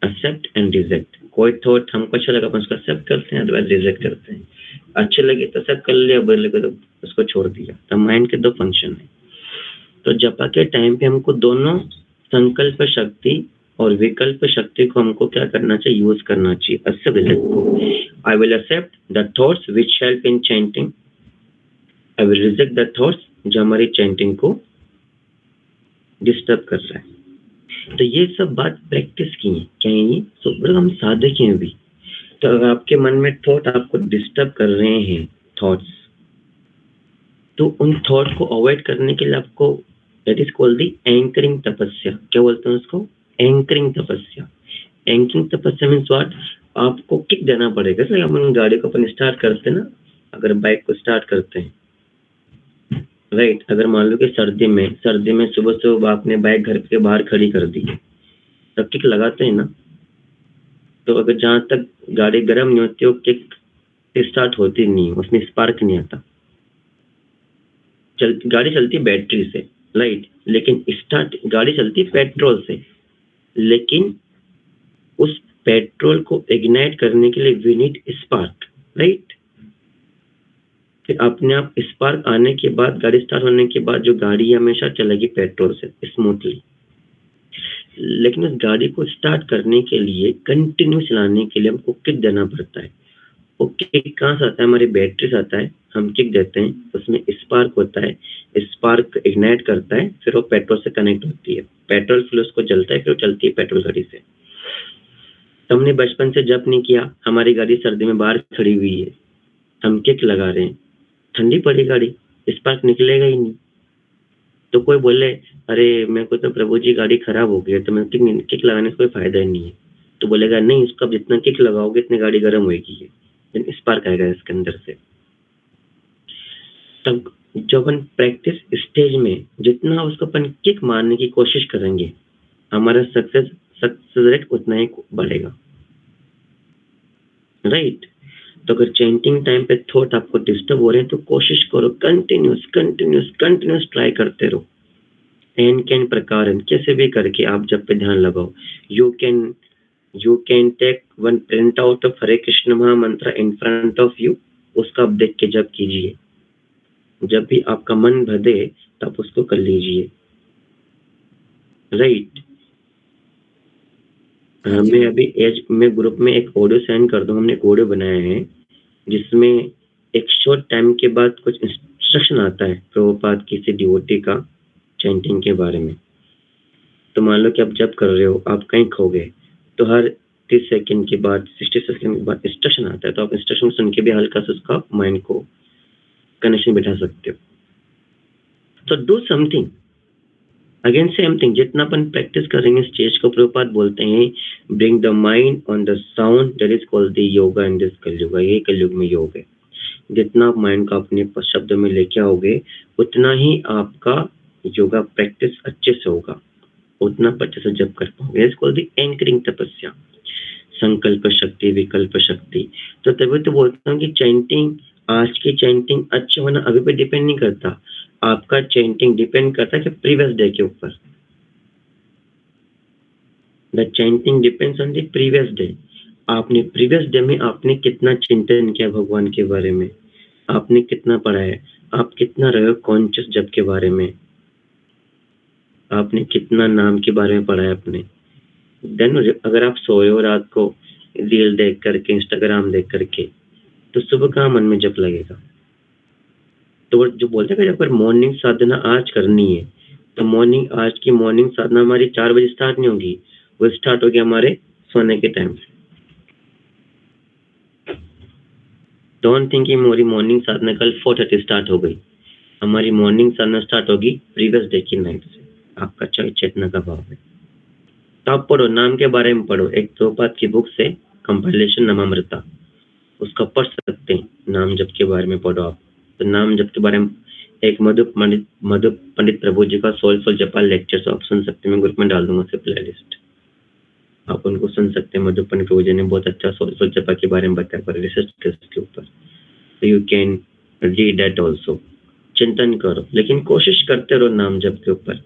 एक्सेप्ट एंड रिजेक्ट। कोई थॉट हमको अच्छा लगा अपन उसको एक्सेप्ट करते हैं, अदरवाइज रिजेक्ट करते हैं। अच्छे लगे तो एक्सेप्ट कर लिया, बुरे लगे तो उसको छोड़ दिया। तो माइंड के 2 फंक्शन है। तो जपा के टाइम पे हमको दोनों संकल्प शक्ति और विकल्प शक्ति को हमको क्या करना चाहिए? यूज करना चाहिए। एक्सेप्ट, रिजेक्ट को। I will accept the thoughts which help in chanting, I will reject the thoughts जो हमारी चैंटिंग को डिस्टर्ब कर रहा है। तो ये सब बात प्रैक्टिस की है। क्या है ये? तो हम साधक हैं अभी। तो अगर आपके मन में थॉट आपको डिस्टर्ब कर रहे हैं, थॉट्स, तो उन थॉट को अवॉइड करने के लिए आपको that is called the anchoring तपस्या। क्या बोलते हैं उसको? एंकरिंग तपस्या। एंकरिंग तपस्या मीन्स व्हाट? आपको किक देना पड़ेगा। जैसे अपन गाड़ी को अपन स्टार्ट करते हैं ना, अगर बाइक को स्टार्ट करते हैं, राइट? अगर मान लो कि सर्दी में सुबह आपने बाइक घर के बाहर खड़ी कर दी, तो किक लगाते हैं ना। तो अगर जहां तक गाड़ी गर्म नहीं होती, वो किक स्टार्ट होती नहीं, उसमें स्पार्क नहीं आता। गाड़ी चलती बैटरी से, राइट? लेकिन गाड़ी चलती पेट्रोल से, लेकिन उस पेट्रोल को इग्नाइट करने के लिए वी नीड स्पार्क, राइट? फिर अपने आप स्पार्क आने के बाद, गाड़ी स्टार्ट होने के बाद, जो गाड़ी हमेशा चलेगी पेट्रोल से स्मूथली। लेकिन उस गाड़ी को स्टार्ट करने के लिए, कंटिन्यू चलाने के लिए हमको किक देना पड़ता है। वो किक कहाँ से आता है? हमारी बैटरी से आता है। हम किक देते हैं, उसमें स्पार्क होता है, स्पार्क इग्नाइट करता है, फिर वो पेट्रोल से कनेक्ट होती है। पेट्रोल फिर उसको जलता है, फिर वो चलती है पेट्रोल गाड़ी से। तो हमने बचपन से जब नहीं किया, हमारी गाड़ी सर्दी में बाहर खड़ी हुई है, हम किक लगा रहे हैं, ठंडी पड़ी गाड़ी, स्पार्क निकलेगा ही नहीं। तो कोई बोले अरे मेरे को तो प्रभु जी गाड़ी खराब हो गई है, तो मैं किक लगाने से कोई फायदा ही नहीं है। तो बोलेगा नहीं, इसको जितना किक लगाओगे इतनी गाड़ी गर्म होगी, स्पार्क आएगा इसके अंदर से। तब जब अपन प्रैक्टिस स्टेज में जितना उसको अपन किक मारने की कोशिश करेंगे, हमारा सक्सेस रेट उतना ही बढ़ेगा, राइट? तो अगर चैंटिंग टाइम पे थॉट आपको डिस्टर्ब हो रहे हैं तो कोशिश करो कंटिन्यूस ट्राई करते रहो। एन कैन प्रकार कैसे भी करके आप जब पे ध्यान लगाओ। You can you can take one print out of Hare Krishna mahamantra in front of you, उसका आप देख के जप कीजिए। जब भी आपका मन भदे तब उसको कर लीजिए, राइट। हाँ जी। मैं ग्रुप में एक ऑडियो सेंड कर दूं। हमने एक ऑडियो बनाया है जिसमें एक शॉर्ट टाइम के बाद कुछ इंस्ट्रक्शन आता है प्रभुपाद किसी डिवोटी का चैंटिंग के बारे में। तो मान लो कि आप जब कर रहे हो, आप कहीं खो गए, तो हर 30 सेकंड के बाद 60 सेकंड के बाद इंस्ट्रक्शन आता है, तो आप इंस्ट्रक्शन सुन के भी हल्का सा उसका माइंड को कनेक्शन बिठा सकते हो। तो do something, again same thing, जितना अपन प्रैक्टिस करेंगे स्टेज को, प्रभुपाद बोलते हैं bring the mind on the sound, that is called the yoga in this कलयुग। ये कलयुग में योग है। जितना आप माइंड को अपने शब्द में लेके आओगे, उतना ही आपका योगा प्रैक्टिस अच्छे से होगा, उतना अच्छे से जब कर पाओगे। इट्स कॉल्ड द एंकरिंग तपस्या, संकल्प शक्ति, विकल्प शक्ति। तो तभी तो बोलता हूँ कि चैंटिंग, आज की चैंटिंग अच्छे होना अभी पे डिपेंड नहीं करता, आपका चैंटिंग डिपेंड करता है कि प्रीवियस डे के ऊपर। The chanting depends on the previous day. आपने प्रीवियस डे में आपने कितना चिंतन किया भगवान के बारे में, आपने कितना पढ़ा है, आप कितना रहे हो कॉन्शियस जब के बारे में, आपने कितना नाम के बारे में पढ़ा है अपने। देन अगर आप सोए हो रात को रील देख करके, इंस्टाग्राम देख करके, तो सुबह कहाँ मन में जप लगेगा। तो वो जो बोलते हैं कि अगर मॉर्निंग साधना आज करनी है, तो आज की मॉर्निंग साधना हमारी 4 बजे स्टार्ट नहीं होगी, वो स्टार्ट होगी हमारे सोने के टाइम से। डोंट थिंक कि हमारी मॉर्निंग साधना कल 4:30 स्टार्ट हो गई। हमारी मॉर्निंग साधना स्टार्ट होगी प्रीवियस डे की नाइट से। आपका चेतना का भाव है। तो आप पढ़ो, नाम के बारे में पढ़ो। एक प्रभुपाद की बुक से कंपाइलेशन नामामृता, उसका पढ़ सकते हैं। नाम जप के बारे में पढ़ो आप। तो नाम जप के बारे में एक मधु पंडित प्रभु जी का सोलफुल जपा लेक्चर आप सुन सकते हैं। मैं ग्रुप में डाल दूंगा उसे प्लेलिस्ट, आप उनको सुन सकते हैं। मधु पंडित प्रभु जी ने बहुत अच्छा सोलफुल जपा के बारे में बताया, पर रिसर्च के ऊपर। तो you can read that also. चिंतन करो, लेकिन कोशिश करते रहो नाम जप के ऊपर।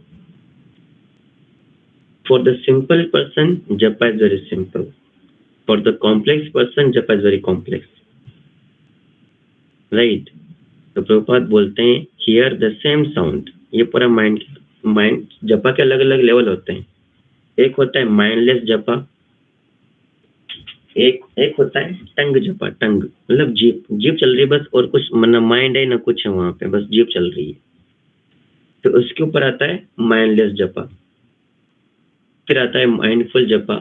फॉर द सिंपल पर्सन जपा is very simple, for the complex person जपा इज वेरी कॉम्प्लेक्स, राइट। तो प्रभुपाद बोलते हैं हियर द सेम साउंड। ये पूरा माइंड जपा के अलग अलग लेवल होते हैं। एक होता है माइंडलेस जपा, एक होता है टंग जपा। टंग मतलब जीप चल रही है बस, और कुछ मतलब माइंड है ना कुछ है वहां पे, बस जीप चल रही है। तो उसके ऊपर आता है माइंडलेस जपा, फिर आता है माइंडफुल जपा,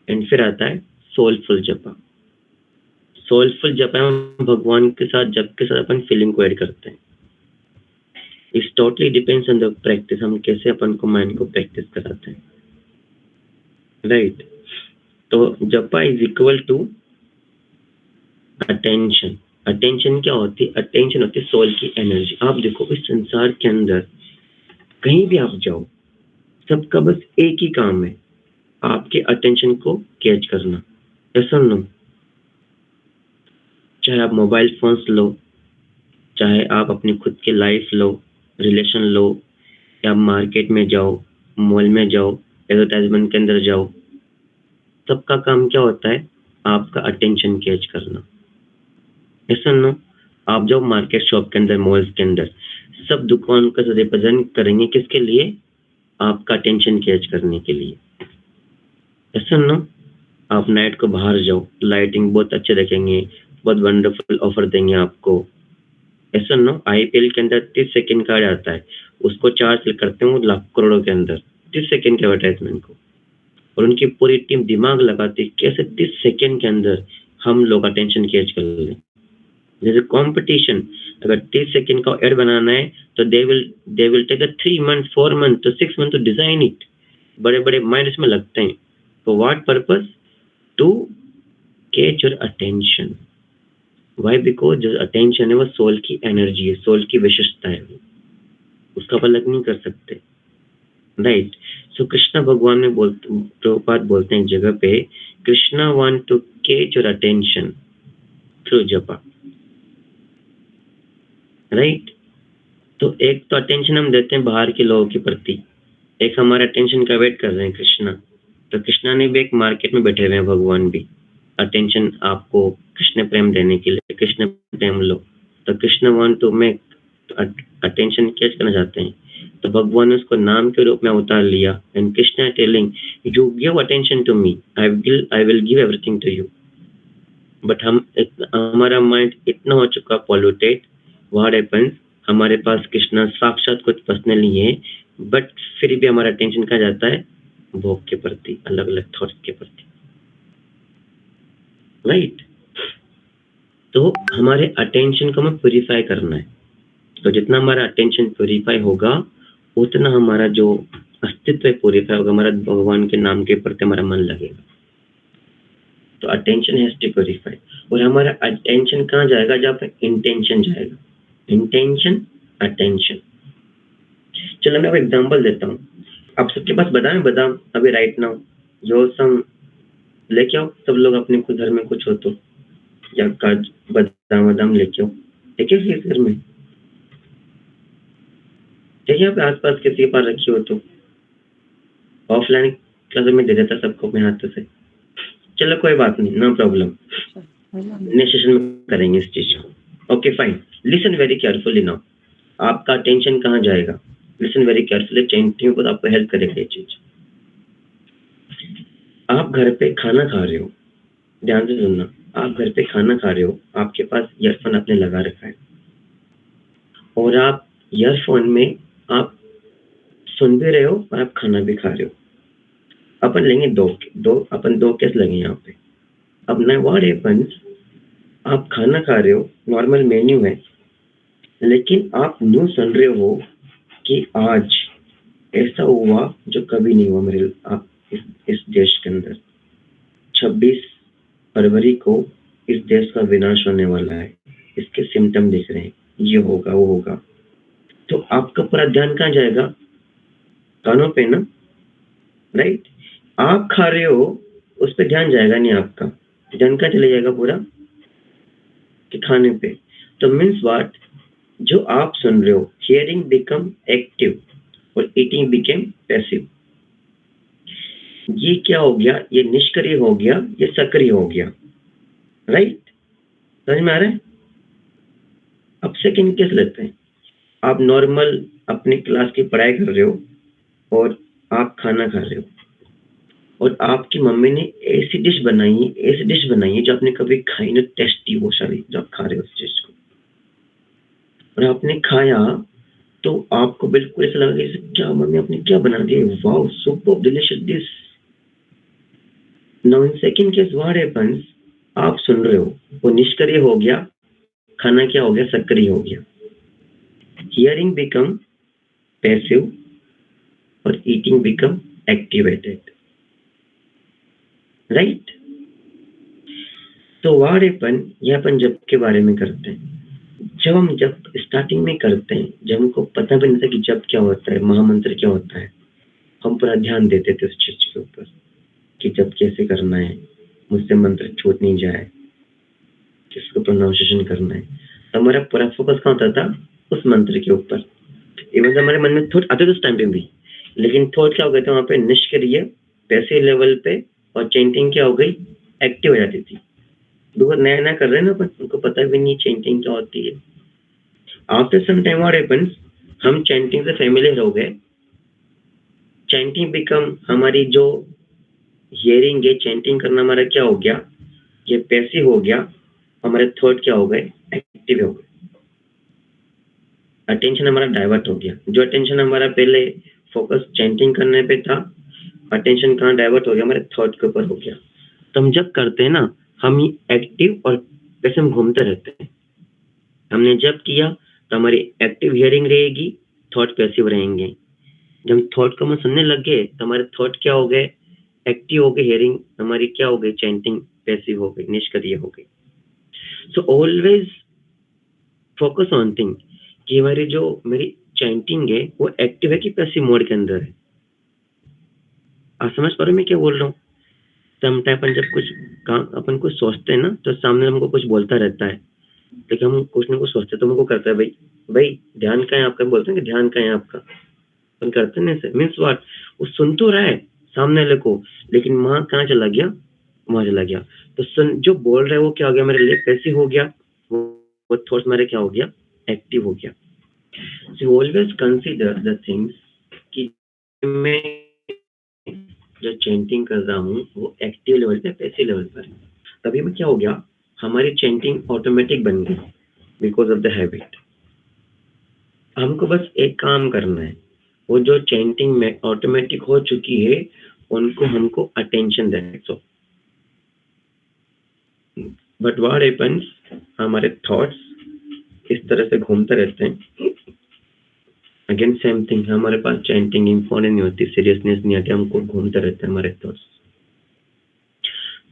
एंड फिर आता है सोलफुल जपा। सोलफुल जपा में भगवान के साथ जप के साथ अपन फीलिंग को ऐड करते हैं। It's totally depends on the practice, हम कैसे अपन को माइंड को प्रैक्टिस कराते हैं, राइट। तो japa is equal to attention. Attention क्या होती है? अटेंशन होती है सोल की एनर्जी। आप देखो इस संसार के अंदर कहीं भी आप जाओ, सबका बस एक ही काम है, आपके अटेंशन को कैच करना। ऐसा नो, चाहे आप मोबाइल फोन्स लो, चाहे आप अपनी खुद की लाइफ लो, रिलेशन लो, या मार्केट में जाओ, मॉल में जाओ, एडवर्टाइजमेंट के अंदर जाओ, सबका काम क्या होता है? आपका अटेंशन कैच करना। ऐसा नो, आप जाओ मार्केट शॉप के अंदर, मॉल्स के अंदर, सब दुकान का रिप्रेजेंट करेंगे किसके लिए? आपका अटेंशन कैच करने के लिए। ऐसा नो, आप नाइट को बाहर जाओ, लाइटिंग बहुत अच्छे रखेंगे, बहुत वंडरफुल ऑफर देंगे आपको। ऐसा नो, आईपीएल के अंदर 30 सेकंड का आता है, उसको चार्ज करते हैं लाख करोड़ों के अंदर 30 सेकंड के एडवर्टाइजमेंट को, और उनकी पूरी टीम दिमाग लगाती है कैसे 30 सेकंड के अंदर हम लोग अटेंशन कैच कर लें। जैसे कंपटीशन, अगर 30 सेकंड का एड बनाना है तो they will take 3 month, 4 month तो 6 मंथ टू डिजाइन इट। बड़े बड़े माइंड इसमें लगते हैं। For what purpose? To catch your attention. Why? Because जो अटेंशन है वो सोल की एनर्जी है, सोल की विशेषता है, उसका आप अलग नहीं कर सकते, राइट। सो कृष्णा भगवान में प्रभुपाद बोलते हैं जगह पे, Krishna want to catch your attention through japa, right. तो एक तो अटेंशन हम देते हैं बाहर के लोगों के प्रति, एक हमारा अटेंशन का वेट कर रहे हैं कृष्णा, तो कृष्णा ने भी एक मार्केट में बैठे हुए हैं, भगवान भी अटेंशन आपको कृष्ण प्रेम देने के लिए, कृष्ण प्रेम लो। तो Krishna want to make attention catch करना चाहते हैं, तो भगवान ने उसको नाम के रूप में उतार लिया। And Krishna telling you give attention to me, I will give everything to you. But हमारा माइंड इतना हो चुका पॉल्यूटेड, व्हाट हैपेंस, हमारे पास कृष्णा साक्षात कुछ पर्सनली है, बट फिर भी हमारा अटेंशन कहाँ जाता है, भोग के प्रति, अलग अलग थॉट्स के प्रति, राइट। तो हमारे अटेंशन को हमें प्यूरिफाई करना है। तो जितना हमारा अटेंशन प्यूरिफाई होगा उतना हमारा जो अस्तित्व प्यूरिफाई होगा, हमारा भगवान के नाम के प्रति हमारा मन लगेगा। तो अटेंशन हैज टू प्यूरिफाई। और हमारा अटेंशन कहाँ जाएगा, जहाँ पे इंटेंशन जाएगा। Intention, attention. चलो मैं अब एग्जांपल देता हूँ। आप सबके पास बादाम अभी राइट नाउ जो सम लेके आओ, सब लोग अपने कुछ घर में कुछ हो तो, या काज बादाम लेके आओ, ठीक है, इस घर में देखिए आप आसपास किसी के पास रखी हो तो ऑफलाइन क्लास में दे देता सबको अपने हाथों से। चलो कोई बात नहीं, नो प्रॉब्लम, नेक्स्ट सेशन में करेंगे इस चीज को। Okay fine, listen very carefully now. आपका अटेंशन कहाँ जाएगा, लिसन वेरी केयरफुली, चेंटिंग को आपको हेल्प करेगा ये चीज। आप घर पे खाना खा रहे हो, ध्यान से सुनना, आप घर पे खाना खा रहे हो, आपके पास ईयरफोन आपने लगा रखा है और आप ईयरफोन में आप सुन भी रहे हो और आप खाना भी खा रहे हो। अपन लेंगे दो केस लगे यहाँ पे। अब ना व्हाट हैपेंस, आप खाना खा रहे हो, नॉर्मल मेन्यू है, लेकिन आप न्यूज़ सुन रहे हो कि आज ऐसा हुआ जो कभी नहीं हुआ मेरे आप इस देश के अंदर। 26 फरवरी को इस देश का विनाश होने वाला है, इसके सिम्टम दिख रहे हैं, ये होगा वो होगा। तो आपका पूरा ध्यान कहाँ जाएगा, कानों पे ना, राइट। आप खा रहे हो, उस पर ध्यान जाएगा नहीं, आपका ध्यान कहाँ चले जाएगा पूरा, कि खाने पे। तो मीन्स व्हाट, जो आप सुन रहे हो, हियरिंग बिकम एक्टिव और ईटिंग बिकेम पैसिव। ये क्या हो गया, ये निष्क्रिय हो गया, ये सक्रिय हो गया, राइट। समझ में आ रहा है। अब सेकंड केस लेते हैं। आप नॉर्मल अपनी क्लास की पढ़ाई कर रहे हो और आप खाना खा रहे हो और आपकी मम्मी ने ऐसी डिश बनाई है जो आपने कभी खाई ना, टेस्टी वो सारी जो आप खा रहे हो उस चीज को, और आपने खाया तो आपको बिल्कुल ऐसा लगा कि क्या मम्मी आपने क्या बना दिया, wow super delicious dish. Now in second case what happens, आप सुन रहे हो, वो निष्क्रिय हो गया, खाना क्या हो गया, सक्रिय हो गया। हियरिंग बिकम पैसिव और ईटिंग बिकम एक्टिवेटेड, राइट। तो व्हाट हैपन, ये अपन जब के बारे में करते हैं। जब स्टार्टिंग में करते हैं, जब हमको पता भी नहीं था कि जब क्या होता है, महामंत्र क्या होता है, हम पूरा ध्यान देते थे उस चीज के ऊपर कि जब कैसे करना है, मुझसे मंत्र छूट नहीं जाए, किसको प्रोनाउंसिएशन करना है। तो हमारा पूरा फोकस कहाँ होता था, उस मंत्र के ऊपर। इवन हमारे मन में थॉट आते थे उस टाइम पे भी, लेकिन थॉट क्या हो गए थे वहाँ पे, निष्क्रिय पैसिव लेवल पे, और चेंटिंग क्या हो गई, एक्टिव हो जाती थी। बिकॉज नया नया कर रहे हैं ना अपन, उनको पता भी नहीं चेंटिंग क्या होती है। After some time what happens, हम चैंटिंग से फेमिलियर हो गए, चैंटिंग बिकम हमारी जो हियरिंग है, चैंटिंग करना हमारा क्या हो गया, ये पैसिव हो गया, हमारे थॉट क्या हो गए, एक्टिव हो गए। अटेंशन हमारा डाइवर्ट हो गया। जो अटेंशन हमारा पहले फोकस चैंटिंग करने पे था, अटेंशन कहाँ डाइवर्ट हो गया, हमारे थॉट के ऊपर हो गया। तो हम जब करते हैं ना, हम एक्टिव और पैसिव घूमते रहते हैं। हमने जब किया तो हमारी एक्टिव हियरिंग रहेगी, थॉट पैसिव रहेंगे। जब थॉट को हम सुनने लग गए तो हमारे थॉट क्या हो गए, एक्टिव हो गए, हियरिंग हमारी क्या हो गई, चैंटिंग पैसिव हो गई, निष्क्रिय हो गई। So always focus on thing कि हमारी जो मेरी चैंटिंग है वो एक्टिव है कि पैसिव मोड के अंदर है। आप समझ पा रहे हो मैं क्या बोल रहा हूँ। समटाइम अपन जब कुछ काम अपन कुछ सोचते हैं ना, तो सामने हमको कुछ बोलता रहता है, लेकिन हम कुछ ना कुछ सोचते तो हमको करता है, भाई ध्यान कहाँ है आपका, बोलते हैं कि ध्यान कहाँ है आपका, अपन करते हैं ऐसे। मीन्स व्हाट, वो सुन तो रहा है, सामने वाले को, लेकिन वहां कहाँ चला गया, वहां चला गया। तो सुन, जो बोल रहा है वो क्या हो गया मेरे लिए, पैसिव हो गया, वो थॉट्स मेरे क्या हो गया, एक्टिव हो गया। So always consider the things कि मैं जो चैंटिंग कर रहा हूँ वो एक्टिव लेवल पे, पैसिव लेवल पर। तभी में क्या हो गया, हमारी चैंटिंग ऑटोमेटिक बन गई बिकॉज ऑफ द हैबिट। हमको बस एक काम करना है, वो जो चैंटिंग में ऑटोमेटिक हो चुकी है उनको हमको अटेंशन देना। सो बट व्हाट हैपेंस, हमारे थॉट्स इस तरह से घूमते रहते हैं। अगेन सेम थिंग, हमारे पास चैंटिंग इंपॉर्टेंट नहीं होती, सीरियसनेस नहीं आती, हमको घूमते रहते हैं हमारे थॉट्स।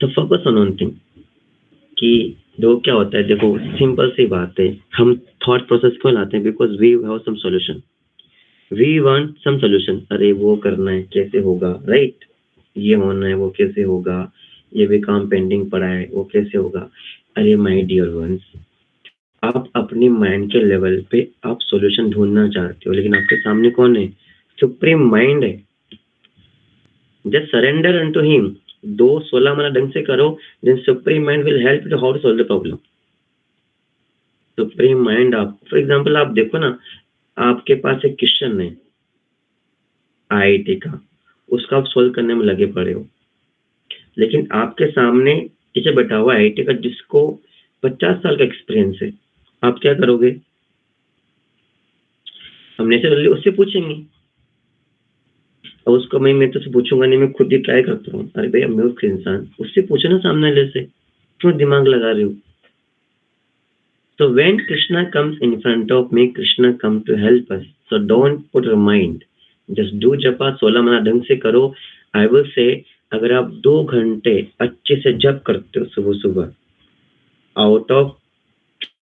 तो फोकस ऑन वन थिंग कि दो क्या होता है, देखो सिंपल सी बात है, हम थॉट प्रोसेस क्यों लाते हैं, because we have some solution, we want some solution. अरे वो करना है, कैसे होगा, राइट, ये होना है, वो कैसे होगा, ये भी काम पेंडिंग पड़ा है, वो कैसे होगा। अरे माय डियर वंस, आप अपने माइंड के लेवल पे आप सॉल्यूशन ढूंढना चाहते हो, लेकिन आपके सामने कौन है, सुप्रीम माइंड है। जस्ट सरेंडर अनटू हिम, 2-16 मना ढंग से करो, then supreme mind will help you how to solve the problem. Supreme mind, आप फॉर एग्जांपल आप देखो ना, आपके पास एक क्वेश्चन है आईआईटी का, उसका आप सोल्व करने में लगे पड़े हो, लेकिन आपके सामने टीचर बैठा हुआ आईआईटी का जिसको 50 साल का एक्सपीरियंस है, आप क्या करोगे, हम नेचुरली उससे पूछेंगे। और उसको मैं तो से पूछूंगा नहीं, मैं खुद ही ट्राई करता हूँ। अरे भैया मूर्ख इंसान, उससे पूछो ना सामने वाले से, क्यों दिमाग लगा रहे हो। So when Krishna comes in front of me, Krishna come to help us. So don't put your mind, just do japa, 16 मना ढंग से करो। I will say, अगर आप 2 घंटे अच्छे से जप करते हो सुबह सुबह, आउट ऑफ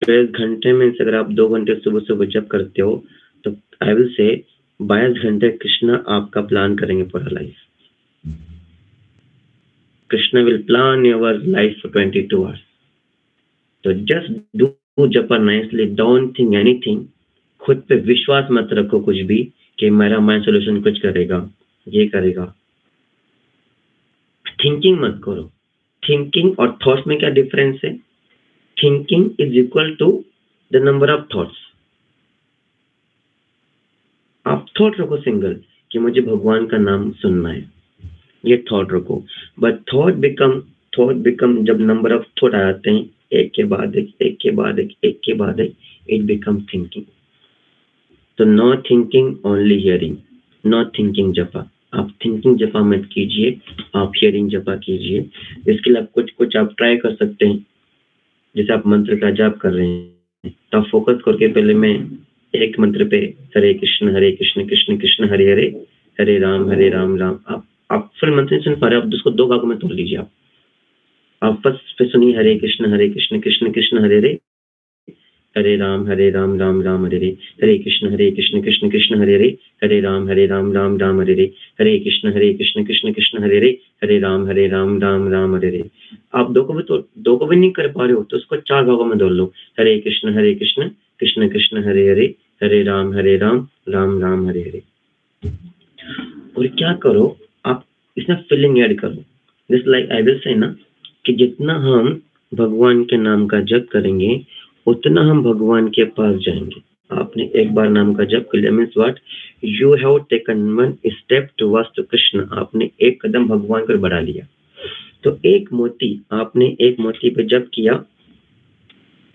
12 घंटे में से अगर आप 2 घंटे सुबह सुबह जप करते हो, तो I will say 22 घंटे कृष्णा आपका प्लान करेंगे पूरा life. Krishna will plan your life for 22 hours. तो just do जपा नाइसली, डोंट थिंक एनीथिंग। खुद पे विश्वास मत रखो कुछ भी कि मेरा माइंड सॉल्यूशन कुछ करेगा, ये करेगा। थिंकिंग मत करो। थिंकिंग और थॉट्स में क्या डिफरेंस है, thinking is equal to the number of thoughts. आप थॉट रखो सिंगल कि मुझे भगवान का नाम सुनना है, ये थॉट रखो, बट थॉट बिकम जब नंबर ऑफ थॉट आ जाते हैं एक के बाद एक, एक के बाद एक, एक के बाद एक, इट बिकम थिंकिंग। तो no thinking, only hearing, no thinking जपा। आप थिंकिंग जपा मत कीजिए, आप हियरिंग जपा कीजिए। इसके लिए आप कुछ आप ट्राई कर सकते हैं। जैसे आप मंत्र का जाप कर रहे हैं तो आप फोकस करके पहले मैं एक मंत्र पे हरे कृष्ण कृष्ण कृष्ण हरे हरे, हरे राम राम। आप फुल मंत्र सुन पा रहे, आप उसको 2 भागों में तोड़ लीजिए। आप फर्स्ट पे सुनिए हरे कृष्ण कृष्ण कृष्ण हरे हरे, हरे राम राम राम हरे हरे कृष्ण कृष्ण कृष्ण हरे हरे राम राम हरे हरे कृष्ण कृष्ण कृष्ण हरे राम राम राम हरे। आप 2 को भी नहीं कर पा रहे हो तो उसको 4 भागों में तोड़ लो, हरे कृष्ण कृष्ण कृष्ण हरे राम राम राम हरे हरे। और क्या करो, आप इसमें फीलिंग ऐड करो। Just like I will say ना कि जितना हम भगवान के नाम का जप करेंगे उतना हम भगवान के पास जाएंगे। आपने एक बार नाम का जप कर लिया means what, you have taken 1 step towards to Krishna. आपने एक कदम भगवान पर बढ़ा लिया। तो एक मोती, आपने एक मोती पे जप किया,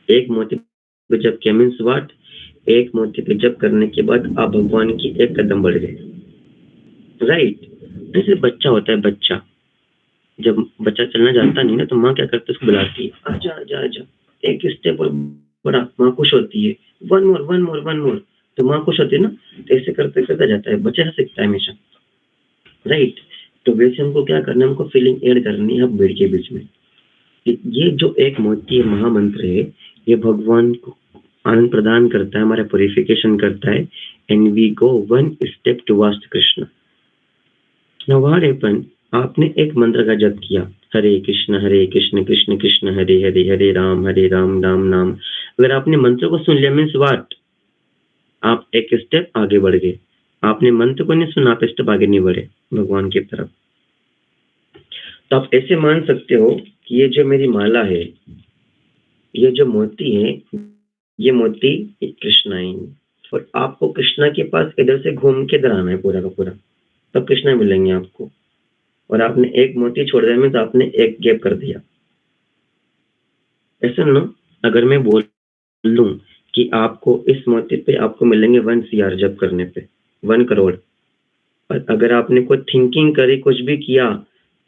एक मोती पे जप किया मीन्स व्हाट, एक मोती पे जप करने के बाद आप भगवान की एक कदम बढ़ गए, राइट। जैसे बच्चा होता है, बच्चा जब बच्चा चलना जानता नहीं ना तो माँ क्या करती है, उसको बुलाती है, आजा आजा आजा, एक स्टेप और बड़ा, माँ खुश होती है, वन मोर, तो माँ खुश होती है ना, तो ऐसे करते करते जाता है, बच्चा सीखता है हमेशा, राइट। तो वैसे हमको क्या करना है, हमको फीलिंग ऐड करनी है भीड़ के बीच में। ये जो एक मोती महामंत्र है, ये भगवान को आनंद प्रदान करता है, हमारा प्योरिफिकेशन करता है, and we go 1 step towards Krishna. Now what happened, आपने एक मंत्र का जप किया, हरे कृष्ण कृष्ण कृष्ण हरे हरे, हरे राम राम नाम। अगर आपने मंत्र को सुन लिया मीन्स व्हाट, आप एक स्टेप आगे बढ़ गए। आपने मंत्र को नहीं सुना, आप स्टेप आगे नहीं बढ़े भगवान की तरफ। तो आप ऐसे मान सकते हो कि ये जो मेरी माला है, ये जो मोती है, ये मोती कृष्णा है, और आपको कृष्णा के पास इधर से घूम के इधर आना है पूरा का पूरा, तब कृष्णा मिलेंगे आपको। और आपने एक मोती छोड़ दिया में, तो आपने एक गैप कर दिया। ऐसा ना, अगर मैं बोल लूं कि आपको इस मोती पे आपको मिलेंगे 1 CR जब करने पे 1 करोड़, और अगर आपने कोई थिंकिंग करी, कुछ भी किया,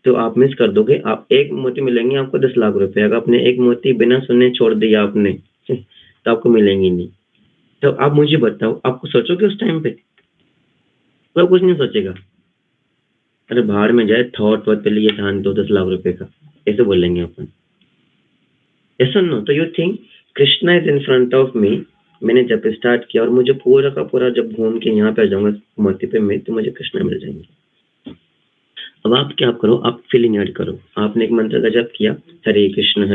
तो आप मिस कर दोगे। आप एक मोती मिलेंगे आपको 10 लाख रुपए। अगर आपने एक मोती बिना सुने छोड़ दिया आपने तो आपको मिलेंगे नहीं। तो आप मुझे बताओ, आपको सोचोगे उस टाइम पे? कोई कुछ नहीं सोचेगा। अरे बाहर में जाए, थॉट वॉट पे लिए ध्यान दो 10 लाख रुपए का, ऐसे बोलेंगे अपन। ऐसा नो, तो you think Krishna is in front of me. मैंने जब स्टार्ट किया और मुझे पूरा का पूरा जब घूम के यहाँ पे आ जाऊंगा मोती पे मैं, तो मुझे कृष्णा मिल जाएंगे। अब आप क्या करो, आप फीलिंग ऐड करो। आपने एक मंत्र का जप किया, हरे कृष्ण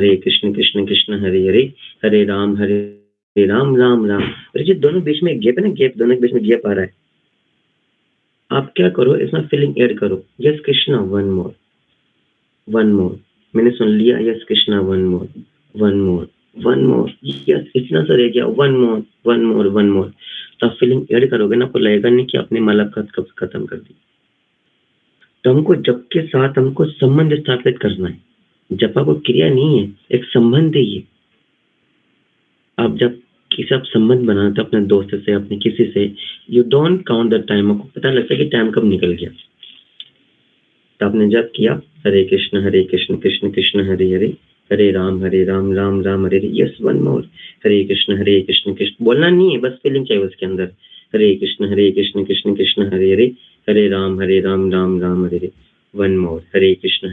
कृष्ण कृष्ण हरे हरे, हरे राम राम राम। और ये दोनों बीच में गैप है ना, गैप, दोनों के बीच में गैप आ रहा है। आप क्या करो, इसमें फीलिंग ऐड करो। Yes Krishna, one more. मैंने सुन लिया, yes Krishna, one more. Yes, इतना सा रह गया, वन मोर। तो आप फीलिंग ऐड करोगे ना, आपको लगेगा नहीं कि आपने माला कब खत्म कर दी। तो हमको जप के साथ हमको संबंध स्थापित करना है। जपा को क्रिया नहीं है, एक संबंध है ये। आप जब किसी आप संबंध बनाते अपने दोस्त से, अपने किसी से, you don't count the time. आपको पता लगता है कि टाइम कब निकल गया। तो आपने जब किया, Hare Krishna Krishna Krishna Hare Hare, Hare Ram Ram Ram Hare Hare. Yes, one more, Hare Krishna Krishna. बोलना नहीं है, बस फीलिंग चाहिए उसके अंदर। Hare Krishna Krishna Krishna Hare Hare, Hare Ram Ram Ram Hare Hare. One more, Hare Krishna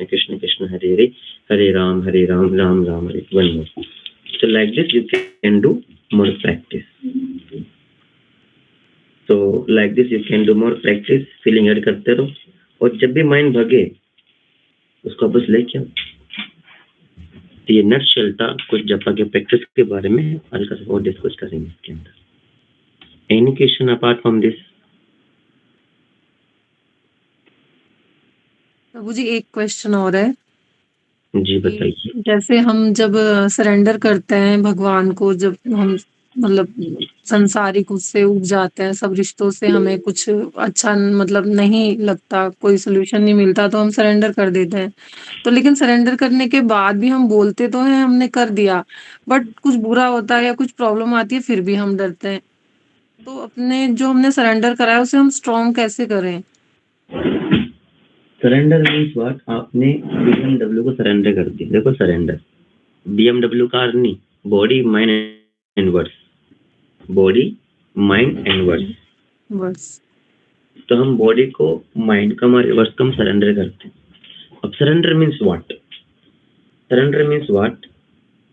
Krishna Krishna Hare Hare, Hare Ram Ram Ram Hare. One more. So like this you can do more practice. So like this you can do more practice, feeling add करते रहो, और जब भी माइंड भगे उसको बस लेके आओ। तो ये नट चलता कुछ जपा के प्रैक्टिस के बारे में हल्का सा और डिस्कस करेंगे इसके अंदर। Any question apart from this? Prabhu ji एक क्वेश्चन और है जी कि बताइए। जैसे हम जब सरेंडर करते हैं भगवान को, जब हम मतलब संसारिक उससे उब जाते हैं, सब रिश्तों से हमें कुछ अच्छा मतलब नहीं लगता, कोई सोल्यूशन नहीं मिलता, तो हम सरेंडर कर देते हैं। तो लेकिन सरेंडर करने के बाद भी हम बोलते तो हैं हमने कर दिया, बट कुछ बुरा होता है या कुछ प्रॉब्लम आती है फिर भी हम डरते हैं। तो अपने जो हमने सरेंडर करा है उसे हम स्ट्रॉन्ग कैसे करें? Surrender means what? आपने BMW को सरेंडर कर दिया। देखो सरेंडर BMW कार नहीं, body mind and words, body mind and words. बस तो हम बॉडी को, माइंड को, हमारे वर्ड्स को हम सरेंडर करते हैं। अब surrender means what? Surrender means what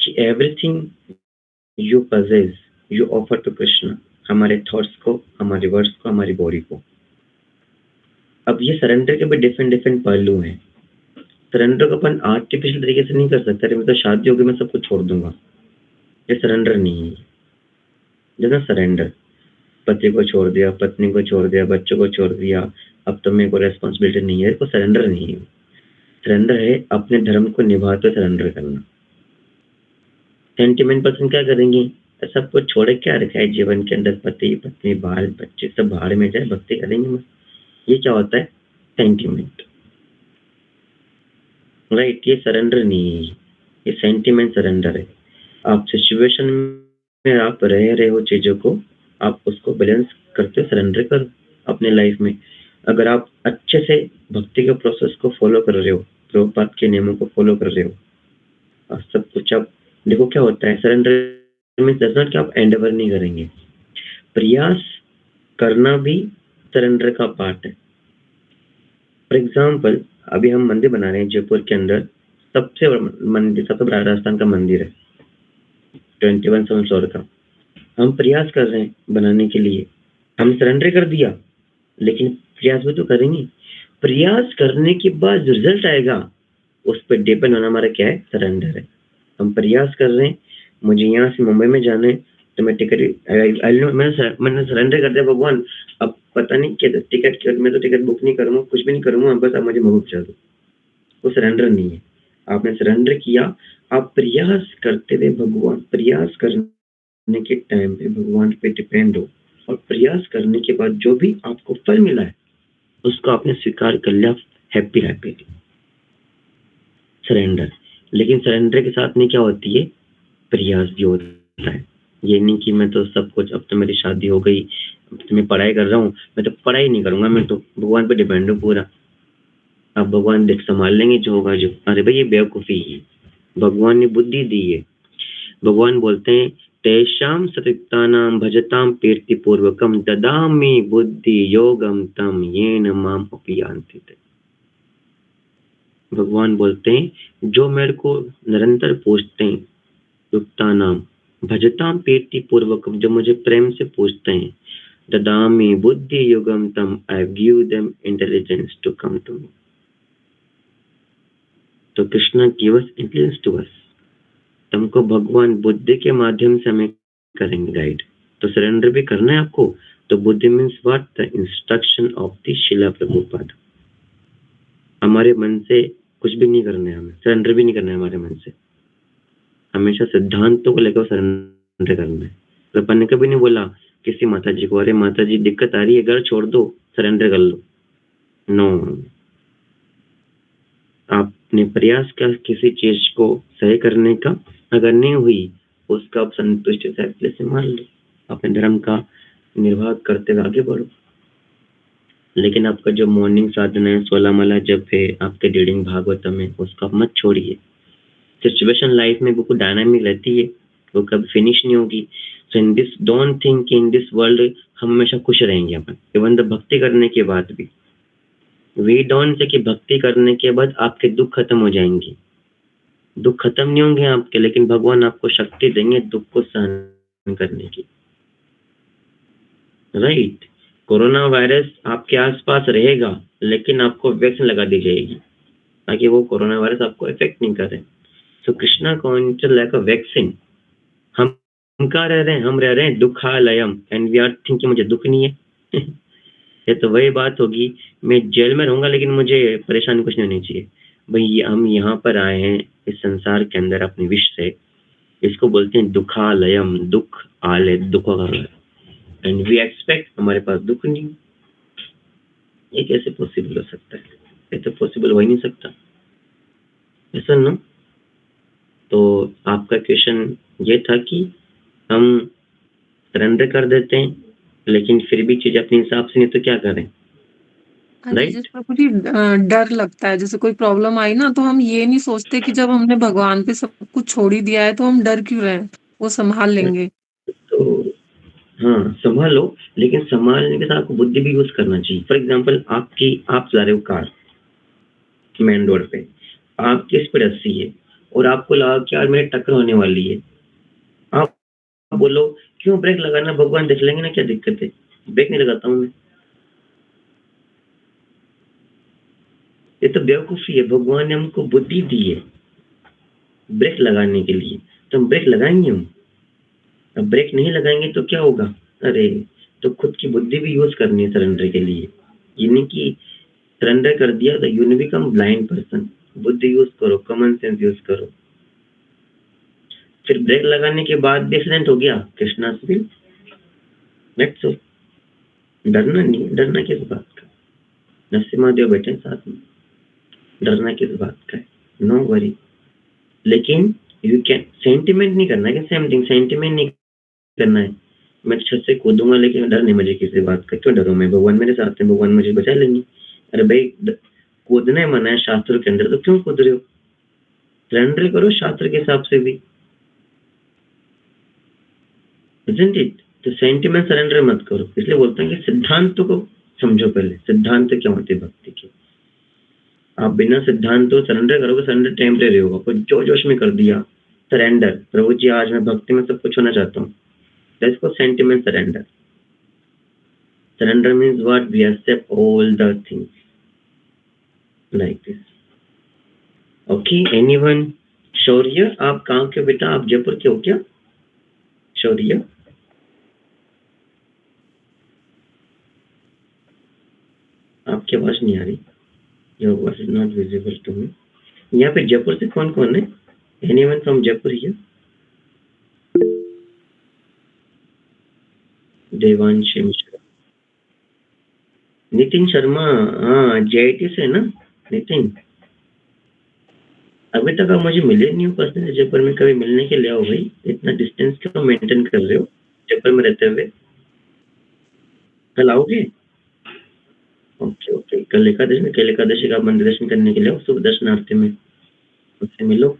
कि everything you possess you offer to Krishna. हमारे थॉट्स को, हमारे वर्ड्स को, हमारी बॉडी को। अब ये सरेंडर के भी डिफरेंट पहलू हैं। सरेंडर को अपन आर्टिफिशियल तरीके से नहीं कर सकते। अरे मैं तो शादी होगी मैं सब कुछ छोड़ दूंगा, ये सरेंडर नहीं है। जैसा सरेंडर, पति को छोड़ दिया, पत्नी को छोड़ दिया, बच्चों को छोड़ दिया, अब तो मेरे को रेस्पॉन्सिबिलिटी नहीं है, तो सरेंडर नहीं है। सरेंडर है अपने धर्म को निभाते हुए सरेंडर करना। सेंटिमेंट पर्सन क्या करेंगे? सब कुछ छोड़े क्या रखा है जीवन के अंदर, पति पत्नी बाल बच्चे सब बाहर में जाए, भक्ति करेंगे बस। ये क्या होता है? Sentiment, right? ये सरेंडर नहीं है, ये सेंटिमेंट सरेंडर है। आप सिचुएशन में आप रह रहे हो, चीजों को आप उसको बैलेंस करते सरेंडर करो अपने लाइफ में। अगर आप अच्छे से भक्ति के प्रोसेस को फॉलो कर रहे हो, प्रभुपाद के नियमों को फॉलो कर रहे हो, और सब कुछ आप देखो क्या होता है। सरेंडर में डज नॉट कि आप एंडेवर नहीं करेंगे, प्रयास करना भी सरेंडर का पार्ट है। फॉर एग्जाम्पल अभी हम मंदिर बना रहे हैं जयपुर के अंदर, सबसे बड़ा मंदिर, सबसे बड़ा राजस्थान का मंदिर है 21 फ्लोर का। हम प्रयास कर रहे हैं बनाने के लिए, हम सरेंडर कर दिया, लेकिन प्रयास भी तो करेंगे। प्रयास करने के बाद जो रिजल्ट आएगा उस पर डिपेंड होना हमारा क्या है? सरेंडर है। हम प्रयास कर रहे हैं, मुझे यहाँ से मुंबई में जाना है, तो मैं टिकट मैंने सरेंडर कर दिया भगवान, अब पता नहीं क्या टिकट, मैं तो टिकट बुक नहीं करूँगा, कुछ भी नहीं करूँगा, बस अब मुझे मुंबई पहुंचा दो। वो सरेंडर नहीं है। आपने सरेंडर किया, आप प्रयास करते हुए प्रयास करने के टाइम पे भगवान पे डिपेंड हो, और प्रयास करने के बाद जो भी आपको फल मिला है उसको आपने स्वीकार कर लिया हैप्पी सरेंडर। लेकिन सरेंडर के साथ में क्या होती है, प्रयास भी होता है। ये नहीं कि मैं तो सब कुछ, अब तो मेरी शादी हो गई, अब तो मैं पढ़ाई कर रहा हूँ, मैं तो पढ़ाई नहीं करूंगा, मैं तो भगवान पे डिपेंड हूँ पूरा, अब भगवान देख संभाल लेंगे जो होगा जो। अरे भाई ये बेवकूफ़ी है, भगवान ने बुद्धि दी है। भगवान बोलते हैं तेषां सतयुक्तानां भजतां कीर्तिपूर्वकं ददामि बुद्धि योगम तम येन माम उपयान्ति ते। भगवान बोलते हैं जो मेरे को निरंतर पूछते हैं, युक्तानां भजतां कीर्तिपूर्वकं, जो मुझे प्रेम से पूछते हैं, ददामि बुद्धि योगम तम, I give them intelligence to come to me. तो Krishna give us intelligence to us, तुमको भगवान बुद्धि के माध्यम से हमें करेंगे गाइड। तो सरेंडर भी करना है आपको। तो बुद्धि means what, the instruction of the शिला प्रभुपाद। हमारे मन से कुछ भी नहीं करना है, हमें सरेंडर भी नहीं करना है हमारे मन से, हमेशा सिद्धांतों को लेकर सरेंडर करना है। तो अपन ने कभी नहीं बोला किसी माता जी को, अरे माता जी दिक्कत आ रही है, घर छोड़ दो, सरेंडर कर लो। नो, आपने प्रयास किया किसी चीज को सही करने का, अगर नहीं हुई उसका आप संतुष्ट फैसले से मान लो, अपने धर्म का निर्वाह करते हुए आगे बढ़ो। लेकिन आपका जो मॉर्निंग साधना है, 16 माला जप है, आपके रीडिंग भागवतम है, उसको आप मत छोड़िए। सिचुएशन लाइफ में बिल्कुल डायनामिक रहती है, वो कभी फिनिश नहीं होगी। So in this don't think in this world हम हमेशा खुश रहेंगे अपन, इवन द भक्ति करने के बाद भी। वी डोंट से कि भक्ति करने के बाद आपके दुख खत्म हो जाएंगे, दुख खत्म नहीं होंगे आपके, लेकिन भगवान आपको शक्ति देंगे दुख को सहन करने की। राइट, कोरोना वायरस आपके आसपास रहेगा, लेकिन आपको वैक्सीन लगा दी जाएगी ताकि वो कोरोना वायरस आपको इफेक्ट नहीं करे। So Krishna conscious like a vaccine. हम कहाँ रह रहे हैं, हम रह रहे हैं दुखालयम, एंड वी आर थिंकिंग मुझे दुख नहीं है। ये तो वही बात होगी, मैं जेल में रहूंगा लेकिन मुझे परेशानी कुछ नहीं होनी चाहिए। भाई हम यहाँ पर आए हैं इस संसार के अंदर अपने विश से, इसको बोलते हैं दुखालयम, दुख आलय, दुखों का घर, एंड वी एक्सपेक्ट हमारे पास दुख नहीं। ये कैसे पॉसिबल हो सकता है, ये तो पॉसिबल हो ही नहीं सकता, ऐसा ना। तो आपका क्वेश्चन ये था कि हम सरेंडर कर देते हैं लेकिन फिर भी चीज अपने हिसाब से नहीं, तो क्या करें। हाँ जी, राइट, जैसे प्रभु जी डर लगता है, जैसे कोई प्रॉब्लम आई ना तो हम ये नहीं सोचते कि जब हमने भगवान पे सब कुछ छोड़ ही दिया है तो हम डर क्यों रहे हैं, वो संभाल लेंगे। तो हाँ संभालो, लेकिन संभालने के साथ आपको बुद्धि भी यूज करना चाहिए। फॉर एग्जाम्पल आप चला रहे हो कार मेन रोड पे, आपकी स्पीड 80 है और आपको लगा कि यार मेरी टक्कर होने वाली है, आप बोलो क्यों ब्रेक लगाना, भगवान देख लेंगे ना, क्या दिक्कत है, ब्रेक नहीं लगाता हूँ मैं। ये तो बेवकूफी है, भगवान ने हमको बुद्धि दी है ब्रेक लगाने के लिए, तो हम ब्रेक लगाएंगे। हम अब ब्रेक नहीं लगाएंगे तो क्या होगा, अरे तो खुद की बुद्धि भी यूज करनी है सरेंडर के लिए। ये नहीं कि सरेंडर कर दिया तो यू बिकम ब्लाइंड पर्सन, बुद्धि यूज करो, कॉमन सेंस यूज करो। फिर ब्रेक लगाने के बाद भी एक्सीडेंट हो गया, कृष्णा विल, लेट्स सो, डरना नहीं, डरना किस बात का, नरसिम्हा देव बैठे साथ में, डरना किस बात का है, नो वरी। लेकिन यू कैन सेंटिमेंट नहीं करना है, सेम थिंग, सेंटिमेंट नहीं करना है, मैं छत से कूदूंगा लेकिन डर नहीं मुझे किसी बात का, क्यों डरूं मैं, भगवान मेरे साथ है, भगवान मुझे बचा लेंगे। अरे भाई कूदना है मना है शास्त्र के अंदर, तो क्यों कूद रहे हो, सरेंडर करो शास्त्र के हिसाब से भी, isn't it? तो सेंटिमेंट सरेंडर मत करो। इसलिए बोलते हैं कि सिद्धांतों को समझो पहले, सिद्धांत क्या होते हैं भक्ति के। आप बिना सिद्धांतों सरेंडर करोगे, सरेंडर टेम्परेरी होगा, कोई जो जोश में कर दिया सरेंडर, प्रभु जी आज मैं भक्ति में सब कुछ होना चाहता हूँ, इसको sentiment surrender. Surrender means what? We accept all the things like this. Okay, anyone? शौर्य, आप कहाँ के बेटा, आप जयपुर के हो क्या शौर्य? आपकी आवाज नहीं आ रही, your voice is not visible to me. यहाँ पे जयपुर से कौन-कौन है? Anyone from Jaipur here? Devanshi Mishra, Nitin Sharma, हाँ जेआईटी से ना नितिन? अभी तक आप मुझे मिले नहीं हो पर्सनली जयपुर में, कभी मिलने के लिए आओ भाई, इतना डिस्टेंस क्यों मेंटेन कर रहे हो जयपुर में रहते हुए? कल आओगे? ओके ओके, कल एकादशी का मंदिर दर्शन करने के लिए आओ, शुभ दर्शनार्थी में मुझसे मिलो,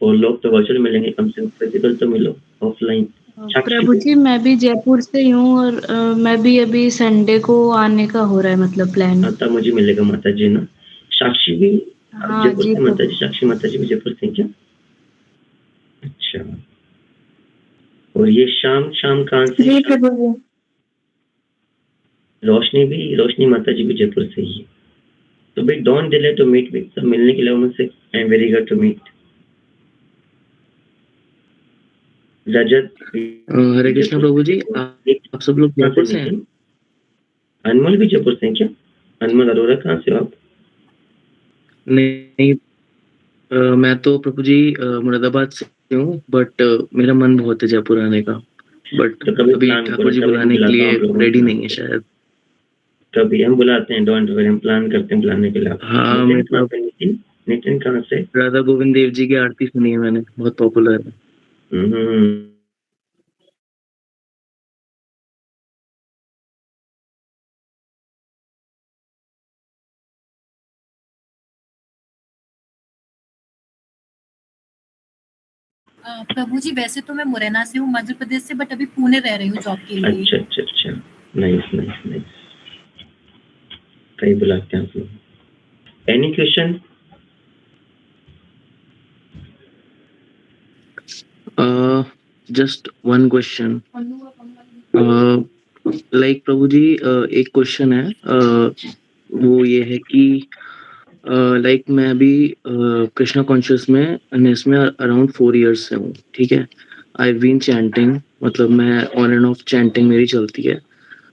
और लोग तो वर्चुअल मिलेंगे, कम से कम फिजिकल तो मिलो ऑफलाइन। प्रभु जी मैं भी जयपुर से ही हूँ और मैं भी अभी संडे को आने का हो रहा है मतलब प्लान। हाँ तब मुझे मिलेगा माता जी ना। साक्षी भी हाँ जयपुर जी से माता जी, साक्षी माता जी भी जयपुर से क्या? अच्छा, और ये शाम कहाँ से? जी प्रभु जी। रोशनी माता जी भी जयपुर से ही है। तो भाई don't delay to meet with, सब मिलने के लिए मुझसे, I am very good to meet. Rajat, Hare Krishna Prabhu ji, आप सब लोग जयपुर से हैं? अनमोल भी जयपुर से हैं क्या? अनमोल अरोरा कहाँ से हो आप? नहीं, मैं तो प्रभु जी मुरादाबाद से हूँ, बट मेरा मन बहुत है जयपुर आने का, बट तो कभी अभी प्लान ठाकुर जी करो, बुलाने के कभी लिए बुलाता हूँ रेडी आप नहीं है लोगों को। शायद। कभी हम बुलाते हैं, डोंट वरी, हम प्लान करते हैं बुलाने के लिए आपको। हाँ, नितिन मतलब कहाँ से? नितिन कहाँ से? राधा गोविंद देव जी की आरती सुनी है मैंने, बहुत पॉपुलर है। प्रभु जी वैसे तो मैं मुरैना से हूँ, मध्य प्रदेश से, बट अभी पुणे रह रही हूँ जॉब के लिए। अच्छा अच्छा अच्छा, नाइस नाइस नाइस, कहीं बुलाते हैं आप लोग। Any question? Just one question, like Prabhu ji एक क्वेश्चन है, वो ये है कि लाइक मैं अभी कृष्णा कॉन्शियसनेस में अराउंड 4 इयर्स से हूँ, ठीक है। आई बीन चैंटिंग, मतलब मैं ऑन एंड ऑफ चैंटिंग मेरी चलती है,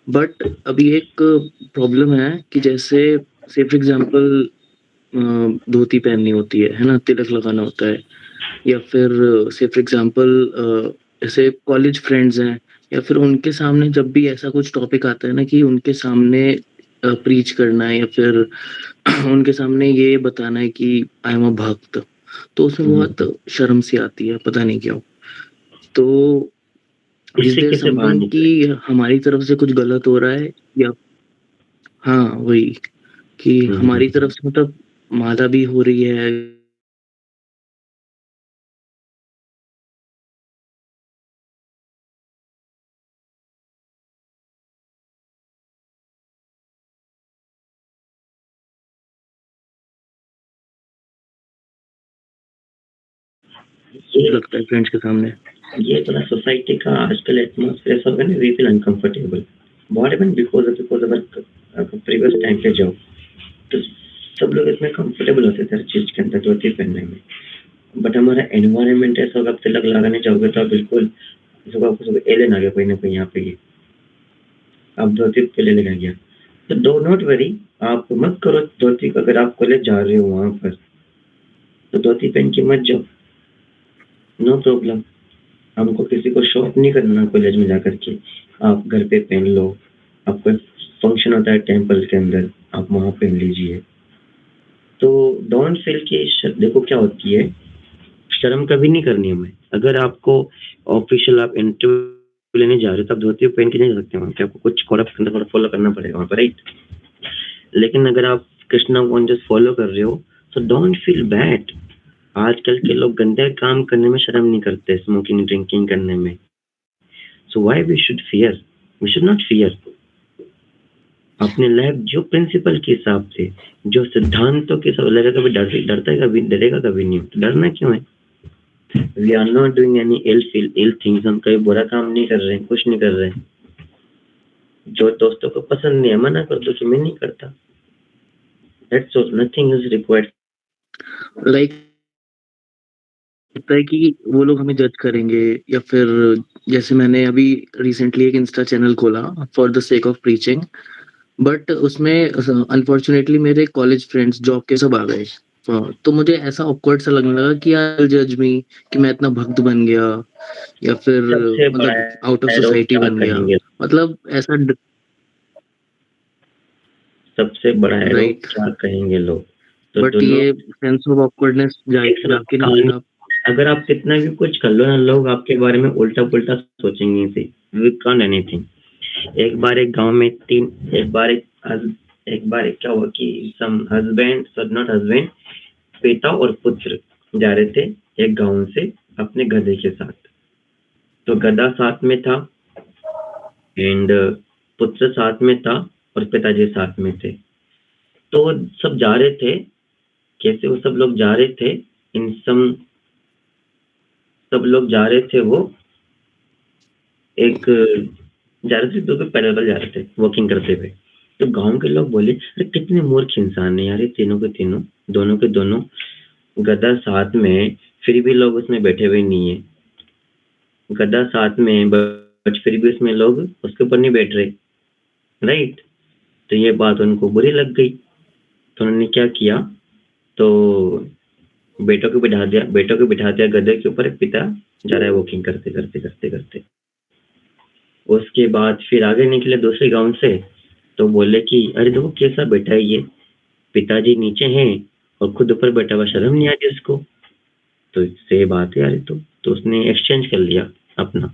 बट अभी एक प्रॉब्लम है कि जैसे से फॉर एग्जांपल धोती पहननी होती है ना, तिलक लगाना होता है, या फिर से फॉर एग्जांपल ऐसे कॉलेज फ्रेंड्स हैं, या फिर उनके सामने जब भी ऐसा कुछ टॉपिक आता है ना कि उनके सामने प्रीच करना है, या फिर उनके सामने ये बताना है कि आई एम अ भक्त, तो उसमें बहुत शर्म सी आती है, पता नहीं क्यों। तो इज देयर समथिंग कि हमारी तरफ से कुछ गलत हो रहा है, या हाँ वही कि हमारी तरफ से मतलब माला भी हो रही है। लगता है फ्रेंड्स के सामने ये थोड़ा सोसाइटी का आजकल एटमॉस्फेयर सब है ना, we feel uncomfortable. What happened because of previous time पे जाओ तो सब लोग इसमें कंफर्टेबल होते थे हर चीज के अंदर, धोती पहनने में। बट हमारा एनवायरनमेंट ऐसा होगा, तिलक लगाने जाओगे तो आप बिल्कुल सुबह एलियन आ गया कोई ना कोई यहाँ पे, ये आप धोती पे ले लगा गया। तो डो नॉट वरी, आप मत करो धोती, अगर आप कॉलेज जा रहे हो वहां पर तो धोती पहन के मत जाओ, नो प्रॉब्लम। हमको किसी को शॉप नहीं करना कॉलेज में जाकर के, आप घर पे पहन लो। आपको फंक्शन होता है टेम्पल के अंदर, आप वहां पहन लीजिए। तो डोंट फील कि देखो क्या होती है, शर्म कभी नहीं करनी हमें। अगर आपको ऑफिशियल आप इंटरव्यू लेने जा रहे हो तब धोती पहन के नहीं जा सकते वहाँ पे, आपको कुछ कोड ऑफ फॉलो करना पड़ेगा वहाँ पर, राइट। लेकिन अगर आप कृष्णा कॉन्शियस फॉलो कर रहे हो तो डोंट फील बैड। आजकल के लोग गंदे काम करने में शर्म नहीं करते, स्मोकिंग ड्रिंकिंग करने में। So why we should fear? We should not fear. अपने लाइफ जो प्रिंसिपल के हिसाब से, जो सिद्धांतों के हिसाब से, कभी डरेगा कभी नहीं, तो डरना क्यों है? We are not doing any ill things, हम कोई बुरा काम नहीं कर रहे हैं, कुछ नहीं कर रहे हैं। जो दोस्तों को पसंद नहीं है मना कर दो कि मैं नहीं करता, that's all, nothing is required. Like लगता है कि वो लोग हमें जज करेंगे, या फिर जैसे मैंने अभी रिसेंटली एक इंस्टा चैनल खोला for the sake of preaching, but उसमें अनफॉर्चुनेटली मेरे कॉलेज फ्रेंड्स जॉब के सब आ गए, तो मुझे ऐसा ऑकवर्ड सा लगने लगा कि यार जज मी कि मैं इतना भक्त बन गया या फिर सबसे बड़ा मतलब आउट ऑफ एरो सोसाइटी क्या बन गया, कहेंगे? मतलब ऐसा सबसे बड़ा एरो राइट। क्या कहेंगे लोग? तो बट दोनों ये सेंस ऑफ ऑकवर्डनेस एक जाके ना कहानी, फिर आप अगर आप कितना भी कुछ कर लो ना, लोग आपके बारे में उल्टा-पुल्टा सोचेंगे ही। We can't anything. एक बार एक गाँव में एक बार क्या हुआ कि सम हस्बैंड, नॉट हस्बैंड, पिता और पुत्र जा रहे थे एक गाँव से अपने गधे के साथ। तो गधा साथ में था एंड पुत्र साथ में था और पिताजी साथ में थे। तो सब जा रहे थे, कैसे वो सब लोग जा रहे थे, इन सब लोग जा रहे थे, वो एक जा रहे थे, दो पैदल जा रहे थे वॉकिंग करते हुए। तो गांव के लोग बोले, अरे कितने मूर्ख इंसान है यार ये तीनों के तीनों, दोनों के दोनों, गधा साथ में फिर भी लोग उसमें बैठे हुए नहीं है, गधा साथ में बट फिर भी उसमें लोग उसके ऊपर नहीं बैठ रहे, राइट। तो ये बात उनको बुरी लग गई, तो उन्होंने क्या किया, तो बेटों को बिठा दिया गधे के ऊपर, पिता जा रहा है वॉकिंग करते करते करते करते। उसके बाद फिर आगे निकले दूसरे गांव से, तो बोले कि अरे देखो कैसा बैठा है ये, पिताजी नीचे हैं और खुद ऊपर बैठा हुआ, शर्म नहीं आती उसको। तो सही बात है यार, तो उसने एक्सचेंज कर लिया अपना,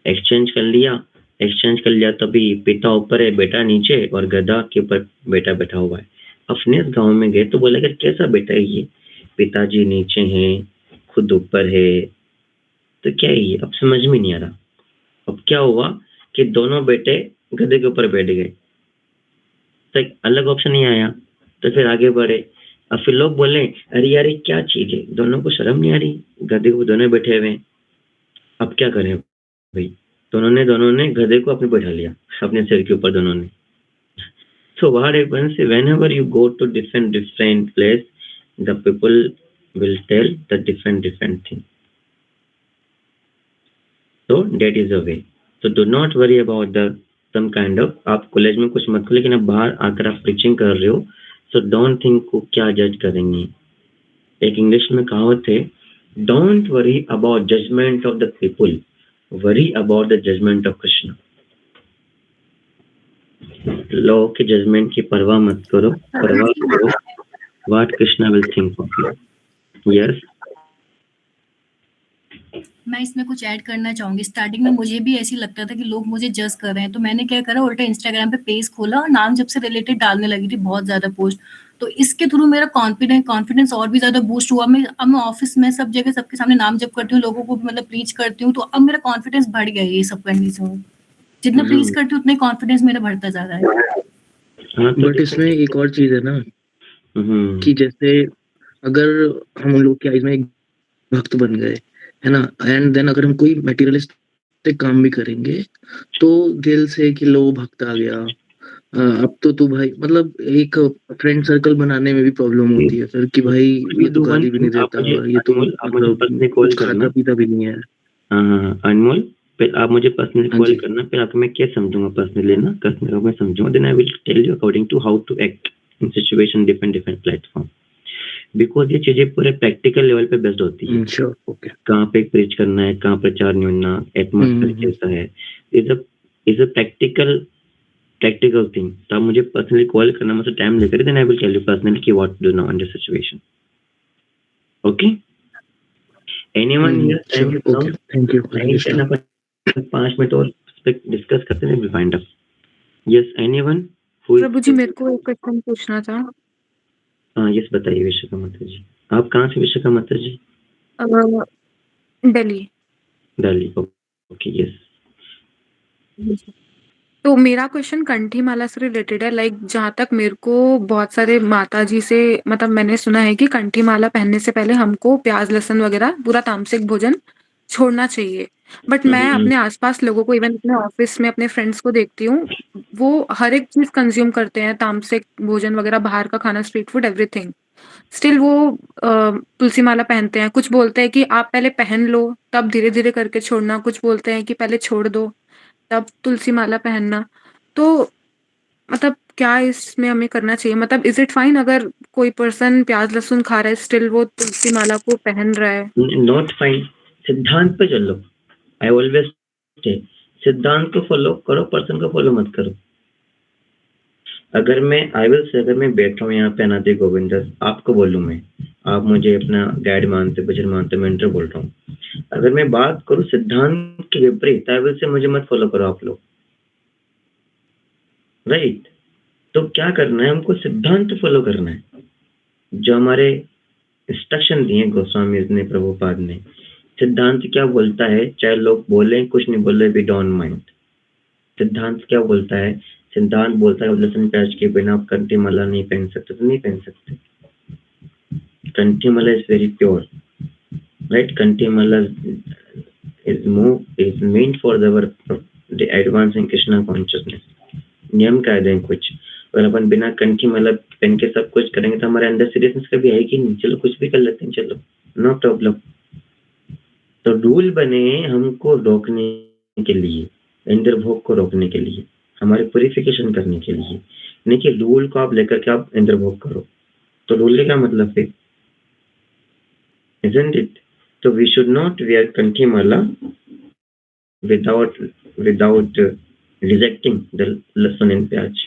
एक्सचेंज कर लिया। तभी पिता ऊपर है, बेटा नीचे, और गधा के ऊपर बेटा बैठा हुआ है। अपने गांव में गए तो बोला कि कैसा बेटा है ये, पिताजी नीचे हैं खुद ऊपर है, तो क्या है ये, अब समझ में नहीं आ रहा। अब क्या हुआ कि दोनों बेटे गधे के ऊपर बैठ गए, तो एक अलग ऑप्शन नहीं आया, तो फिर आगे बढ़े। अब फिर लोग बोले, अरे यार ये क्या चीज है, दोनों को शर्म नहीं आ रही, गधे को दोनों बैठे हुए हैं, अब क्या करें भाई। दोनों ने गधे को अपने बैठा लिया अपने सिर के ऊपर दोनों ने। So what happens, whenever you go to different place, the people will tell the different thing. So that is the way. So do not worry about the some kind of, आप कॉलेज में कुछ मत करो, लेकिन अब बाहर आकर आप प्रीचिंग कर रहे हो, so don't think को क्या जज करेंगे। एक इंग्लिश में कहावत है, don't worry about judgment of the people, worry about the judgment of Krishna. लोगों के जजमेंट की परवाह मत करो, परवाह करो what Krishna will think of you. Yes, मैं इसमें कुछ ऐड करना चाहूंगी। स्टार्टिंग में मुझे भी ऐसी लगता था कि लोग मुझे जज कर रहे हैं, तो मैंने क्या करा, उल्टा इंस्टाग्राम पे पेज खोला और नाम जब से रिलेटेड डालने लगी थी बहुत ज्यादा पोस्ट। तो इसके थ्रू मेरा कॉन्फिडेंस और भी ज्यादा बूस्ट हुआ। अब मैं ऑफिस में सब जगह सबके सामने नाम जप करती हूँ, लोगों को मतलब प्रीच करती हूँ, तो अब मेरा कॉन्फिडेंस बढ़ गया है ये सब करने से। जितना प्रीच करती हूँ उतना कॉन्फिडेंस मेरा बढ़ता जा रहा है। बट इसमें एक और चीज है ना कि जैसे अगर हम लोग की आइज में एक भक्त बन गए है ना, एंड देन अगर हम कोई मटेरियलिस्टिक काम भी करेंगे तो दिल से कि लो भक्त आ गया, अब तो तू भाई, मतलब एक फ्रेंड सर्कल बनाने में भी प्रॉब्लम होती है फिर कि भाई ये तो गाली भी नहीं देता, ये तो मतलब कुछ खाता पीता भी नहीं है। हाँ अनमोल, फिर आप मुझे पर्सनली कॉल करना, फिर आपको मैं क्या समझूंगा पर्सनली ना, कस्टमर को मैं समझूंगा, then I will tell you according to how to act in situation different platform, because ये चीजें पूरे प्रैक्टिकल लेवल पे बेस्ड होती है। Sure, okay. कहाँ पे प्रीच करना है, कहाँ प्रचार नहीं होना, एटमॉस्फेयर कैसा है, इज अ प्रैक्टिकल थिंग। तो आप मुझे पर्सनली कॉल करना, मुझे टाइम लेकर, then I will tell you personally कि what to do now in this situation. Okay, anyone here? Thank you. 5 minute और डिस्कस करते हैं, will find out. Yes, anyone? Prabhu ji, मेरे को एक क्वेश्चन पूछना था। हाँ यस, बताइए विशाखा माता जी। आप कहाँ से विशाखा माता जी? Delhi, okay yes. तो मेरा क्वेश्चन कंठी माला से रिलेटेड है। लाइक जहाँ तक मेरे को बहुत सारे माता जी से मतलब मैंने सुना है कि कंठी माला पहनने से पहले हमको प्याज लहसुन वगैरह पूरा तामसिक भोजन छोड़ना चाहिए। बट मैं अपने आसपास लोगों को, इवन अपने ऑफिस में अपने फ्रेंड्स को देखती हूँ, वो हर एक चीज कंज्यूम करते हैं, तामसिक भोजन वगैरह, बाहर का खाना, स्ट्रीट फूड, एवरीथिंग। स्टिल वो तुलसी माला पहनते हैं। कुछ बोलते हैं कि आप पहले पहन लो तब धीरे धीरे करके छोड़ना, कुछ बोलते हैं कि पहले छोड़ दो तब तुलसी माला पहनना। तो मतलब क्या इसमें हमें करना चाहिए? मतलब इज़ इट फाइन अगर कोई पर्सन प्याज़ लहसुन खा रहा है स्टिल वो तुलसी माला को पहन रहा है? नॉट फाइन, सिद्धांत पे चलो। आई ऑलवेज से सिद्धांत को फॉलो करो, पर्सन को फॉलो मत करो। अगर मैं बैठा हूँ यहाँ पे अनादि गोविंद आपको बोलूँ, मैं आप मुझे अपना गाइड मानते, भजन मानते, मेंटर बोल रहा हूँ। अगर मैं बात करूँ सिद्धांत के विपरीत, आई विल से मुझे मत फॉलो करो आप लोग, राइट? तो क्या करना है हमको? सिद्धांत फॉलो करना है, जो हमारे इंस्ट्रक्शन दिए गोस्वामी ने, प्रभुपाद ने। सिद्धांत क्या बोलता है, चाहे लोग बोले कुछ नहीं बोले, वी डोंट माइंड। सिद्धांत क्या बोलता है? सिद्धांत बोलता है लहसुन प्याज के बिना आप कंठी माला नहीं पहन सकते, तो नहीं पहन सकते। कंठी माला इज वेरी प्योर, राइट? कंठी माला is meant for the advancing Krishna consciousness। नियम कायदे हैं कुछ, अगर अपन बिना कंठी माला पहन के सब कुछ करेंगे तो हमारे अंदर सीरियसनेस कभी आएगी नहीं। चलो कुछ भी कर लेते हैं, चलो नो प्रॉब्लम। तो रूल बने हमको रोकने के लिए, इंद्र भोग को रोकने के लिए, हमारे प्यूरिफिकेशन करने के लिए, नहीं कि रूल को आप लेकर के आप इंद्र भोग करो। तो रूल का क्या मतलब है? Isn't it? So we should not wear kanthi mala without rejecting the लहसुन एंड प्याज।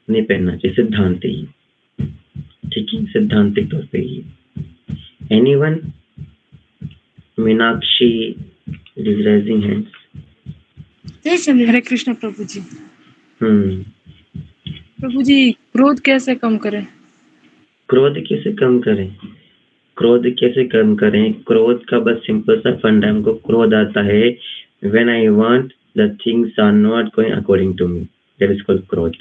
नहीं पहनना चाहिए, सिद्धांत ही, ठीक है? सिद्धांतिक तौर पे ही। Anyone? Meenakshi is raising hands। Hare Krishna Prabhu ji. Prabhu ji, क्रोध कैसे कम करें? क्रोध कैसे कम करें? क्रोध कैसे कम करें? क्रोध का बस सिंपल सा फंडा, हमको क्रोध आता है when I want the things are not going according to me, that is called क्रोध।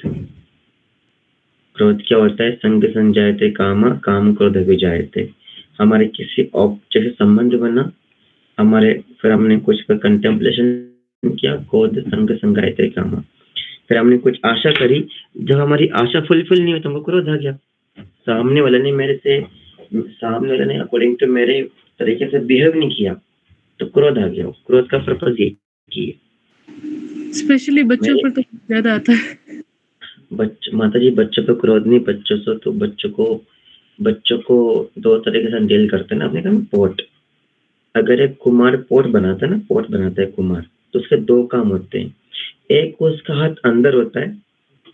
क्रोध क्या होता है? संग संजायते काम, काम क्रोध विजायते। हमारे किसी ऑब्जेक्ट से संबंध बना, हमारे फिर हमने कुछ पर कंटेम्पलेशन किया, क्रोध संग संजायते काम। फिर हमने कुछ आशा करी, जब हमारी आशा फुलफिल नहीं हुई तो हमको क्रोध आ गया। सामने वाले ने अकॉर्डिंग टू मेरे तरीके से बिहेव नहीं किया तो क्रोध आ गया। क्रोध का पर्पस ये है, स्पेशली बच्चों पर तो ज्यादा आता है। माता जी, बच्चों पे क्रोध नहीं, बच्चों से तो बच्चों को दो तरीके से डील करते हैं ना। अपने काम पोट, अगर एक कुमार पोट बनाता है कुमार, तो उसके दो काम होते हैं। एक उसका हाथ अंदर होता है,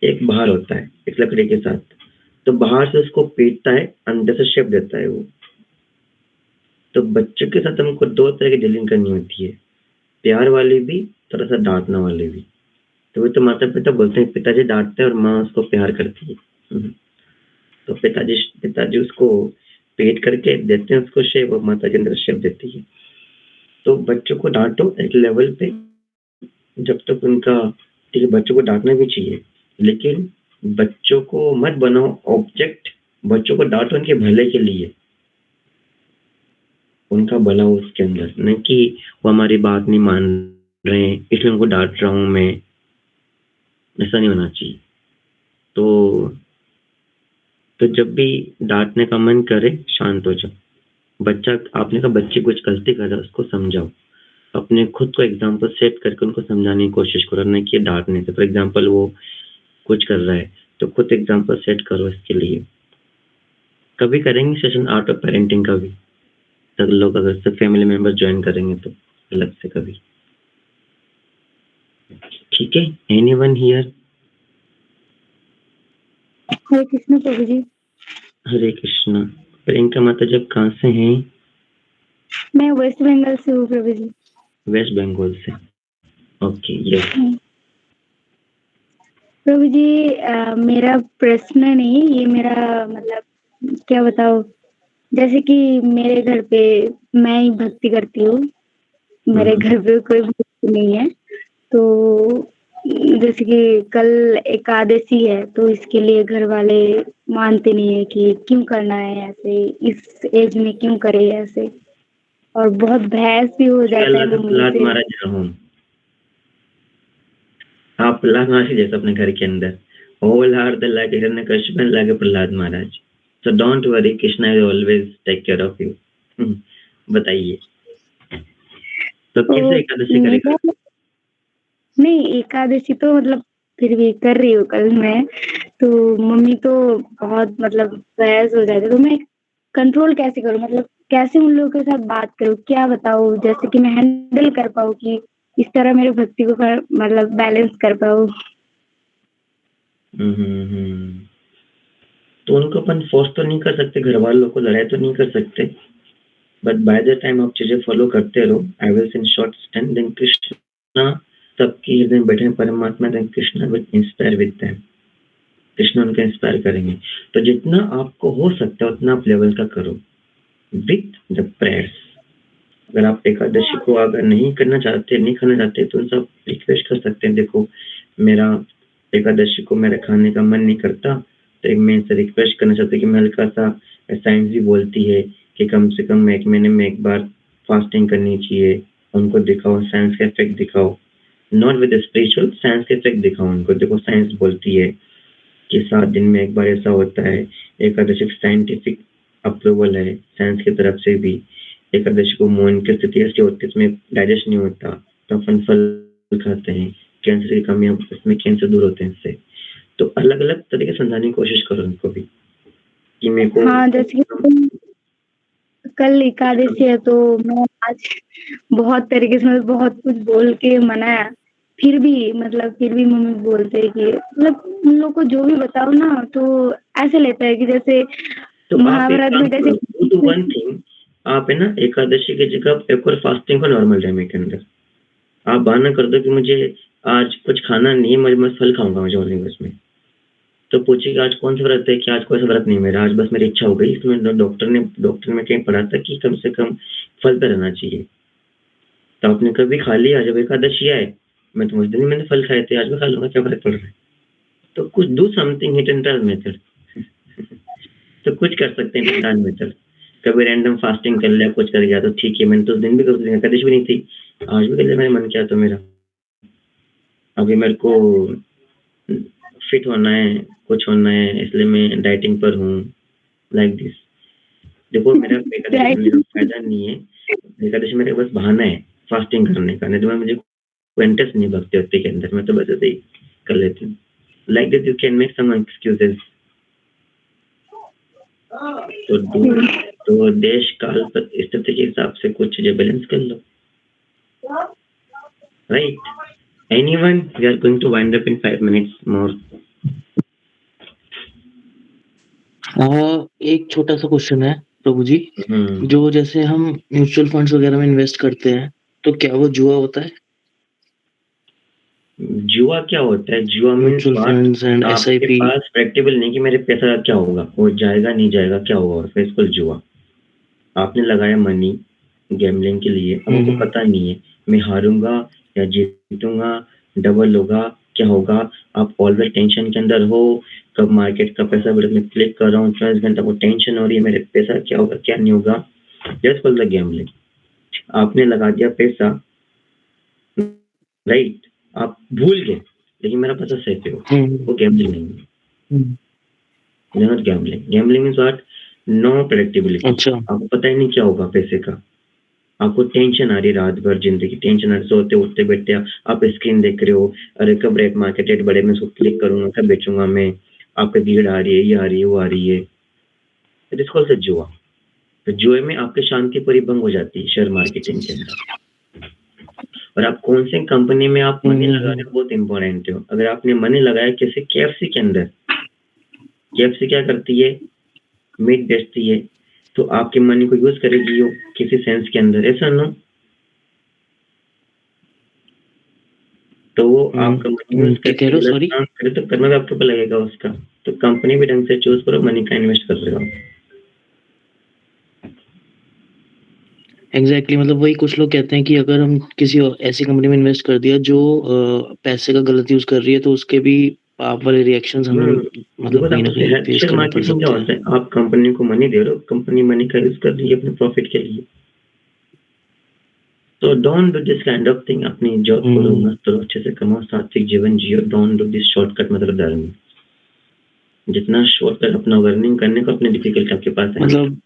एक बाहर होता है, एक लकड़ी के साथ। तो बाहर से उसको पीटता है, अंदर से शेप देता है वो। तो बच्चों के साथ हमको दो तरह की डीलिंग करनी होती है, प्यार वाली भी, थोड़ा सा डांटना वाली भी। तो वो तो माता पिता बोलते हैं, पिताजी डांटते हैं और माँ उसको प्यार करती है। तो पिताजी उसको पेट करके देते हैं उसको शेप, और माता जी अंदर शेप देती है। तो बच्चों को डांटो एक लेवल पे, जब तक उनका, ठीक है, बच्चों को डांटना भी चाहिए, लेकिन बच्चों को मत बनाओ ऑब्जेक्ट। बच्चों को डांटो उनके भले के लिए, उनका भला हो उसके अंदर, नहीं कि वो हमारी बात नहीं मान रहे हैं इसलिए उनको डांट रहा हूं मैं। ऐसा नहीं होना चाहिए। तो जब भी डांटने का मन करे, शांत हो जाओ। बच्चा, आपने कहा बच्चे कुछ गलती कर रहा है, उसको समझाओ। अपने खुद को एग्जाम्पल सेट करके उनको समझाने की कोशिश करो, नहीं कि डांटने से। फॉर एग्जाम्पल वो कुछ कर रहा है तो खुद एग्जाम्पल सेट करो इसके लिए। कभी करेंगे सेशन आर्ट ऑफ पेरेंटिंग का भी, सब लोग अगर सब फैमिली मेंबर ज्वाइन करेंगे तो अलग से कभी, ठीक है? Anyone here? हरे कृष्ण प्रभु जी। हरे कृष्णा। प्रियंका माता जब कहाँ से हैं? मैं वेस्ट बंगाल से हूँ प्रभु जी। वेस्ट बंगाल से, ओके, यस। प्रभु जी, मेरा प्रश्न नहीं, ये मेरा मतलब क्या बताओ, जैसे कि मेरे घर पे मैं ही भक्ति करती हूँ, मेरे घर पे कोई भक्ति नहीं है। तो जैसे कि कल एकादशी है, तो इसके लिए घर वाले मानते नहीं है कि क्यों करना है ऐसे, इस एज में क्यों करे ऐसे, और बहुत बहस भी हो जाता है प्रहलाद महाराज रहूं, आप प्रहलाद महाराज जैसे अपने घर के अंदर, all are the like Hiranyakashipu and like Prahlad Maharaj. So don't worry, Krishna will always take care of you। बताइए, तो कैसे एकादशी करेगा? नहीं, एकादशी तो मतलब फिर भी कर रही हूँ कल मैं। तो मम्मी तो बहुत मतलब बहस हो जाती है, तो मैं कंट्रोल कैसे करूँ? मतलब कैसे उन लोगों के साथ बात करूँ? क्या बताऊँ जैसे कि मैं हैंडल कर पाऊँ कि इस तरह मेरे भक्ति को मतलब बैलेंस कर पाऊँ? तो उनको अपन फोर्स तो नहीं कर सकते, घर वालों को लड़ाई तो नहीं कर सकते, बट बाय द टाइम आप चीजें फॉलो करते रहो, I will in short stand then Krishna सबकी हृदय में बैठे परमात्मा, then Krishna will inspire with them, Krishna उनको इंस्पायर करेंगे। तो जितना आपको हो सकता है उतना आप लेवल का करो विथ द प्रेयर्स। अगर आप एकादशी को अगर नहीं करना चाहते, नहीं खाना चाहते, तो उनसे आप रिक्वेस्ट कर सकते हैं, देखो मेरा एकादशी को मेरा खाने का मन नहीं करता, तो एक मैं इनसे रिक्वेस्ट करना चाहता हूँ कि मैं हल्का सा, साइंस भी बोलती है कि कम से कम 1 महीने में 1 बार फास्टिंग करनी चाहिए। उनको दिखाओ, साइंस का इफेक्ट दिखाओ, नॉट विद स्पिरिचुअल, साइंस का इफेक्ट दिखाओ उनको। देखो साइंस बोलती है कि 7 दिन में 1 बार ऐसा होता है। एकादशी साइंटिफिक अप्रूवल है साइंस की तरफ से भी। एकादशी को मौन की स्थिति ऐसी होती है, इसमें डाइजेस्ट नहीं होता, तो अपन फल खाते हैं, कैंसर की कमी, इसमें कैंसर दूर होते हैं इससे। तो अलग-अलग तरीके से समझाने की कोशिश करो उनको भी कि मेरे को हाँ, जैसे कि कल एकादशी है तो मैं आज बहुत तरीके से मतलब बहुत कुछ बोल के मनाया, फिर भी मम्मी बोलते हैं कि मतलब उन लोग को जो भी बताओ ना तो ऐसे लेता है कि जैसे तो आप एक महाभारत काम में करो, कैसे डू वन थिंग, आप है ना एकादशी की जगह एक और फास्टिंग को नॉर्मल टाइम के अंदर आप बहाना कर दो कि मुझे आज कुछ खाना नहीं है, मैं फल खाऊंगा मुझे ओनली उसमें। तो पूछिएगा आज कौन सा व्रत है, कि आज कोई सा व्रत नहीं मेरा, आज बस मेरी इच्छा हो गई। इसमें डॉक्टर में कहीं पढ़ा था कि कम से कम फल पे रहना चाहिए। तो आपने कभी खा लिया, जब एकादशी आए, मैं तो उस दिन मैंने फल खाए थे, आज भी खा लूंगा, क्या फर्क पड़ रहा है? तो कुछ do something hit and run method तो कुछ कर सकते हैं हिट एंड मेथड। कभी रैंडम फास्टिंग कर लिया, कुछ कर गया तो ठीक है, मैंने तो उस दिन भी कर दिया, एकादशी भी नहीं थी, आज भी कर लिया, मेरा मन किया तो मेरा। अभी मेरे को फिट होना है, कुछ होना है, इसलिए मैं डाइटिंग पर हूँ, लाइक दिस। देखो मेरा एकादशी में मेरा फायदा नहीं है, एकादशी मेरा बस बहाना है फास्टिंग करने का, नहीं तो मैं मुझे कोई इंटरेस्ट नहीं भक्ति वक्ति के अंदर, मैं तो बस ऐसे ही कर लेती हूँ। Like this you can make some excuses. तो देश काल पर स्थिति के हिसाब से कुछ चीजें बैलेंस कर लो, right? Anyone? We are going to wind up in 5 minutes more. एक छोटा सा क्वेश्चन है प्रभु जी, जो जैसे हम म्यूचुअल फंड्स वगैरह में इन्वेस्ट करते हैं, तो क्या वो जुआ होता है? जुआ क्या होता है? जुआ मीन्स फंड्स एंड आपके एसआईपी। पास प्रैक्टिकल नहीं कि मेरे पैसा क्या होगा, वो जाएगा नहीं जाएगा, क्या होगा, बिल्कुल जुआ। आपने लगाया मनी गैम्बलिंग के लिए, अब आपको पता नहीं है मैं हारूंगा या जीतूंगा, डबल होगा, क्या होगा, आप ऑलवेज टेंशन के अंदर हो, कब मार्केट का पैसा बढ़े, मैं क्लिक कर रहा हूँ 24 घंटा, को टेंशन हो रही है मेरे पैसा क्या होगा क्या नहीं होगा। Just for the gambling. आपने लगा दिया पैसा, राइट, आप भूल गए, लेकिन मेरा पैसा सेफ है, वो गैम्बलिंग नहीं है, not gambling. Gambling means what? No predictability. अच्छा। आपको पता ही नहीं क्या होगा पैसे का, आपको टेंशन आ रही है, रात भर जिंदगी टेंशन आ रही, सोते उठते बैठते आप स्क्रीन देख रहे हो, अरे कब रेट मार्केट रेट बढ़े, मैं उसको क्लिक करूंगा, कब बेचूंगा मैं, आपके भीड़ आ रही है, ये आ रही है, वो आ रही है। इट इज कॉल्ड जुआ। तो जुए में आपकी शांति पूरी भंग हो जाती है शेयर मार्केटिंग के अंदर। और आप कौन सी कंपनी में आप मनी लगा रहे हो बहुत इंपॉर्टेंट है। अगर आपने मनी लगाया किसी KFC के अंदर, KFC क्या करती है, मीट बेचती है, तो आपके मनी को यूज करेगी वो किसी सेंस के अंदर, ऐसा ना? तो वो आपका मनी यूज करे तो करना भी आपके ऊपर लगेगा उसका। तो कंपनी भी ढंग से चूज करो, मनी का इन्वेस्ट कर रहे हो। एग्जैक्टली, मतलब वही कुछ लोग कहते हैं कि अगर हम किसी ऐसी कंपनी में इन्वेस्ट कर दिया जो पैसे का गलत यूज कर रही है, तो उसके भी पाप वाले रिएक्शंस हमें मतलब कहीं ना कहीं फेस करने पड़ सकते हैं। आप कंपनी को मनी दे रहे हो, कंपनी मनी का यूज कर रही है अपने प्रॉफिट के लिए। तो don't do this kind of thing. अपनी जॉब करो, मस्त रहो, अच्छे से कमाओ, सात्विक जीवन जियो। डोंट डू दिस शॉर्टकट मतलब धर्म। जितना शॉर्टकट अपना अर्निंग करने को, अपने डिफिकल्ट आपके पास है। मतलब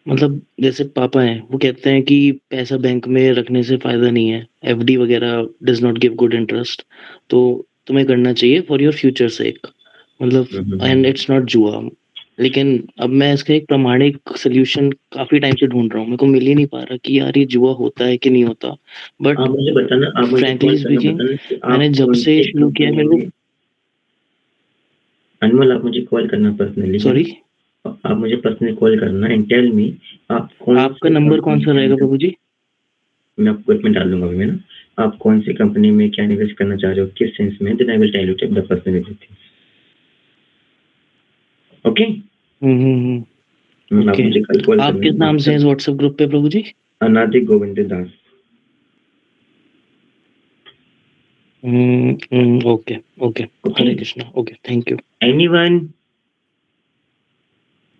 मतलब जैसे पापा हैं, वो कहते हैं कि पैसा बैंक में रखने से फ़ायदा नहीं है, एफडी वगैरह does not give good interest, तो तुम्हें करना चाहिए फॉर योर फ्यूचर सेक, मतलब एंड इट्स नॉट जुआ। लेकिन अब मैं इसका एक प्रामाणिक सॉल्यूशन काफ़ी टाइम से ढूँढ रहा हूँ, मेरे को मिल ही नहीं पा रहा कि यार ये जुआ होता है कि नहीं होता। बट आप मुझे बताना, आप मुझे फ्रैंकली कॉल करना स्पीकिंग, बताना कि मैंने आप जब कौन से सी शुरू किया है कंपनी मेरे को। में, अनमोल आप मुझे कॉल करना पर्सनली, सॉरी, आप मुझे पर्सनली कॉल करना एंड टेल मी आप कौन आपका सी नंबर कौन कंपनी सा के रहेगा अंदर, प्रभु जी? मैं आपको एक मिनट डाल दूंगा अभी मैं ना, आप कौन सी कंपनी में क्या इन्वेस्ट करना चाह रहे हो, किस सेंस में, then I will tell you the person everything. Okay, आप ओके। मुझे कल कॉल आप किस करना नाम से हैं इस आफ्टर व्हाट्सएप ग्रुप पे Prabhu ji? Anadi Govind Das. Okay, okay. Hare Krishna. Okay, thank you. Anyone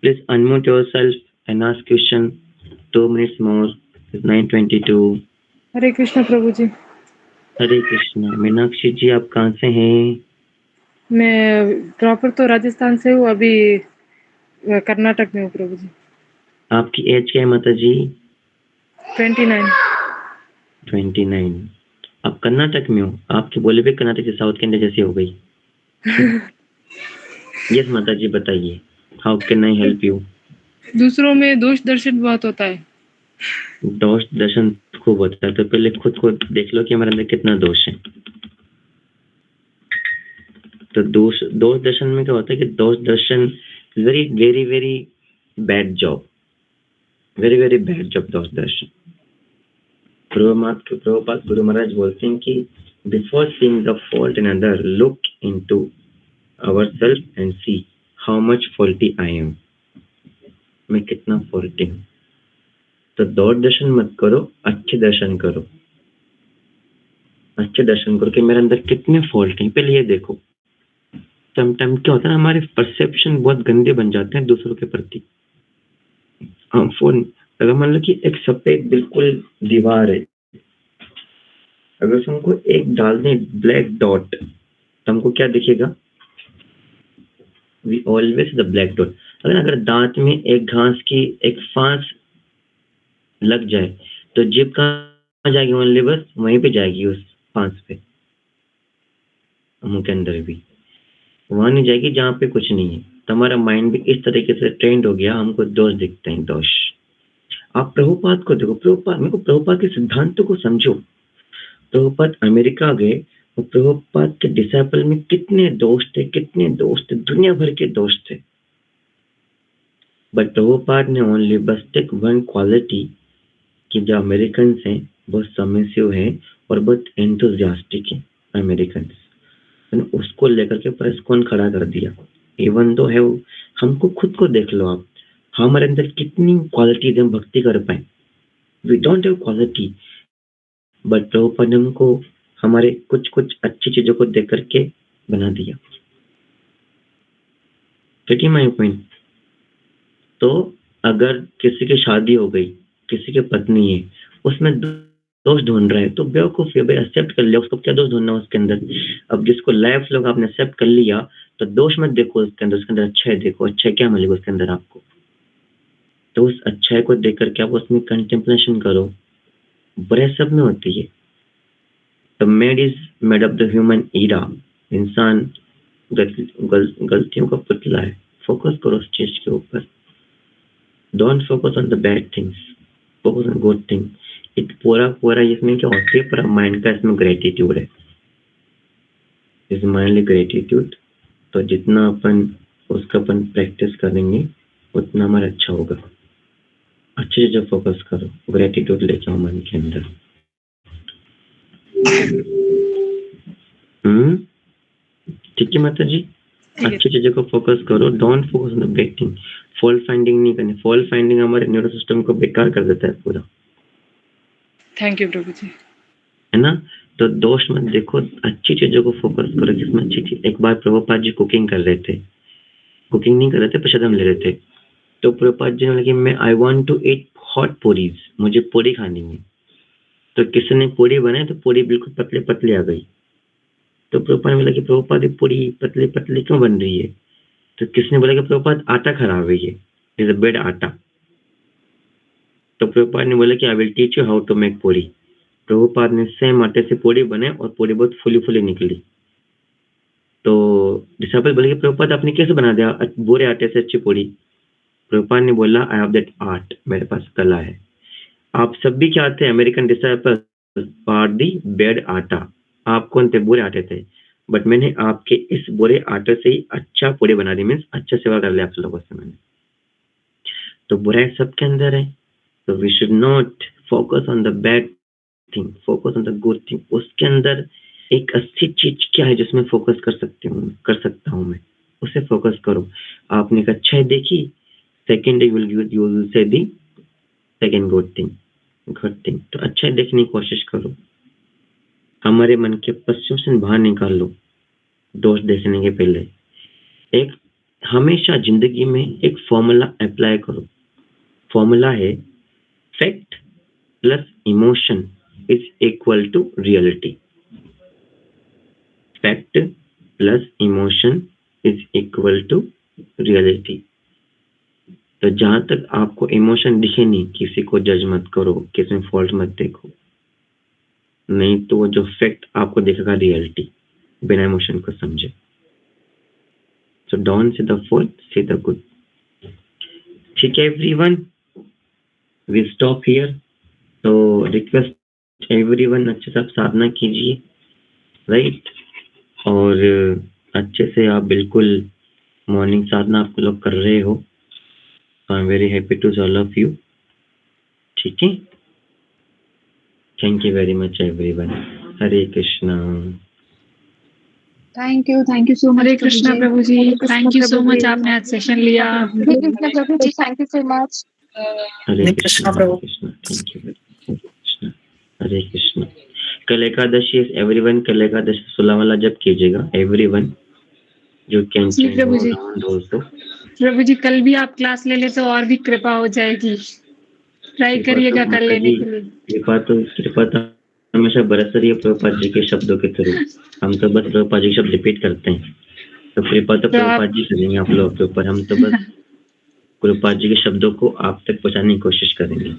please unmute yourself and ask question, 2 minutes more, it's 9:22। Hare Krishna Prabhu ji. Hare Krishna. Meenakshi ji आप कहाँ से हैं? मैं प्रॉपर तो राजस्थान से हूँ, अभी कर्नाटक में हूँ प्रभु जी। आपकी एज क्या है माता जी? 29। 29। आप कर्नाटक में हो, आपकी बोली भी कर्नाटक से साउथ इंडिया जैसी हो गई। यस माता जी बताइए, how can I help you? दूसरों में दोष दर्शन बहुत होता है। दोष दर्शन खूब होता है, तो पहले खुद को देख लो कि हमारे अंदर कितना दोष है। तो दोष दर्शन में क्या होता है कि दोष दर्शन very very very bad job, very very bad job दोष दर्शन। प्रभुपाद गुरु महाराज बोलते हैं कि before seeing the fault in other, look into ourself and see how much faulty I am, मैं कितना फॉल्टी हूँ। तो दोष दर्शन मत करो, अच्छे दर्शन करो, अच्छे दर्शन करो कि मेरे अंदर कितने फॉल्ट हैं, पहले ये देखो। समटाइम क्या होता है, हमारे परसेप्शन बहुत गंदे बन जाते हैं दूसरों के प्रति। हम फोन, अगर मान लो कि एक सफेद बिल्कुल दीवार है, अगर उसमें हमको एक डाल दें ब्लैक डॉट, तो हमको क्या दिखेगा? We always the black dot. अगर दांत में एक घास की एक फांस लग जाए तो जीभ कहाँ जाएगी? ओनली बस वहीं पे जाएगी, उस फांस पे, मुंह के अंदर भी वहां नहीं जाएगी जहाँ पे कुछ नहीं है। तो हमारा माइंड भी इस तरीके से ट्रेंड हो गया, हमको दोष दिखते हैं, दोष। आप प्रभुपाद को देखो, प्रभुपाद, मेरे को प्रभुपाद के सिद्धांतों को समझो। प्रभुपाद अमेरिका गए, और प्रभुपाद के डिसाइपल में कितने दोस्त थे, कितने दोस्त थे, दुनिया भर के दोस्त थे। बट प्रभुपाद ने ओनली बस टेक वन क्वालिटी कि जो अमेरिकन हैं बहुत सबमिसिव हैं और बहुत एंथुसियास्टिक हैं अमेरिकन, उसको लेकर के प्रेस कौन खड़ा कर दिया। इवन तो है, हमको खुद को देख लो आप, हमारे अंदर कितनी क्वालिटीज हम भक्ति कर पाए। We don't have quality, but Prabhupada ने हमको हमारे कुछ कुछ अच्छी चीजों को देख करके बना दिया। Getting my point? तो अगर किसी की शादी हो गई, किसी की पत्नी है, उसमें दोष ढूंढ रहा है, तो बेवकूफ है भाई, एक्सेप्ट कर लिया, उसको क्या दोष ढूंढना उसके अंदर। अब जिसको लाइफ लोग आपने एक्सेप्ट कर लिया, तो दोष मत देखो उसके अंदर, उसके अंदर अच्छा है देखो, अच्छा क्या मिलेगा उसके अंदर आपको। तो उस अच्छाई को देख करके आप उसमें कंटेम्पलेशन करो। बुराई सब में होती है। The made is made of the human error. इंसान गलतियों का पुतला है। फोकस करो उस चीज के ऊपर, don't focus on the bad things, focus on good thing. पूरा इसमें क्या होती है, पूरा माइंड का इसमें ग्रेटिट्यूड है, इस माइंडली ग्रेटिट्यूड। तो जितना अपन उसका अपन प्रैक्टिस करेंगे उतना हमारा अच्छा होगा। अच्छी चीजों फोकस करो, ग्रेटिट्यूड लेके आओ मन के अंदर। ठीक है माता जी, अच्छी चीजों को फोकस करो, don't focus on the bad thing. Fault finding नहीं करनी, फॉल्ट फाइंडिंग हमारे न्यूरो सिस्टम को बेकार कर देता है पूरा। थैंक यू प्रभु जी। है ना? तो दोष मत देखो, अच्छी चीजों को फोकस करो जिसमें अच्छी चीज। एक बार प्रभुपाद जी कुकिंग कर रहे थे, कुकिंग नहीं कर रहे थे, प्रसादम ले रहे थे। तो प्रभुपाद जी ने बोला कि मैं I want to eat hot puris, मुझे पूरी खानी है। तो किसी ने पूरी बनाई तो पूरी बिल्कुल पतली पतली आ गई। तो प्रभुपाद ने बोला कि प्रभुपाद ये पूरी पतली पतली क्यों बन रही है? तो किसने बोला कि प्रभुपाद आटा खराब है, ये इज अ बैड आटा। तो प्रभुपाद ने बोला कि I will teach you how to make puri. Prabhupada ने सेम आटे से पूरी बनाई और पूरी बहुत फुली फुली निकली। तो डिसाइपल बोले कि प्रभुपाद आपने कैसे बना दिया बुरे आटे से अच्छी पूरी? प्रभुपाद ने बोला आई हैव दैट आर्ट, मेरे पास कला है। आप सब भी क्या थे? American disciple are the bad atta. आप कौन थे? बुरे आटे थे, बट मैंने आपके इस बुरे आटे से ही अच्छा पूरी बना दी, मीन्स अच्छा सेवा कर लिया आप लोगों से मैंने। तो बुराई सबके अंदर है, तो we should not focus on the bad thing, focus on the good thing. उसके अंदर एक अच्छी चीज क्या है जिसमें फोकस कर सकता हूँ मैं, उसे फोकस करो। आपने एक अच्छाई देखी, second you will say the second good thing. तो अच्छाई देखने की कोशिश करो, हमारे मन के पश्चिम से बाहर निकाल लो दोष देखने के पहले। एक हमेशा जिंदगी में एक फॉर्मूला अप्लाई करो। फॉर्मूला है fact plus emotion is equal to reality. Fact plus emotion is equal to reality. तो जहां तक आपको इमोशन दिखे नहीं, किसी को जज मत करो, किसी में फॉल्ट मत देखो, नहीं तो वो जो फैक्ट आपको दिखेगा रियलिटी, बिना इमोशन को समझे। So don't see the fault, see the good. ठीक है एवरीवन, वी स्टॉप हियर। तो रिक्वेस्ट एवरीवन अच्छे से आप साधना कीजिए, राइट? और अच्छे से आप बिल्कुल मॉर्निंग साधना आप लोग कर रहे हो। I am very happy to all of you. ठीक है, thank you very much everyone. Hare Krishna. Thank you so much. Hare Krishna Prabhu ji, thank you so much, आपने आज सेशन लिया। Hare Krishna Prabhu ji, thank you so much. Hare Krishna, Hare Krishna, thank you Krishna, Hare Krishna. कल एकादशी एवरीवन, कल एकादशी 16 वाला जप कीजिएगा एवरीवन। यू कैन जी प्रभु जी। प्रभु जी कल भी आप क्लास ले ले तो और भी कृपा हो जाएगी, ट्राई करिएगा कल लेने के लिए। कृपा तो हमेशा बरस रही है प्रभुपाद जी के शब्दों के थ्रू। हम तो बस प्रभुपाद जी के शब्द रिपीट करते हैं, तो कृपा तो प्रभुपाद जी करेंगे आप लोगों के ऊपर। हम तो बस प्रभुपाद जी के शब्दों को आप तक पहुंचाने की कोशिश करेंगे।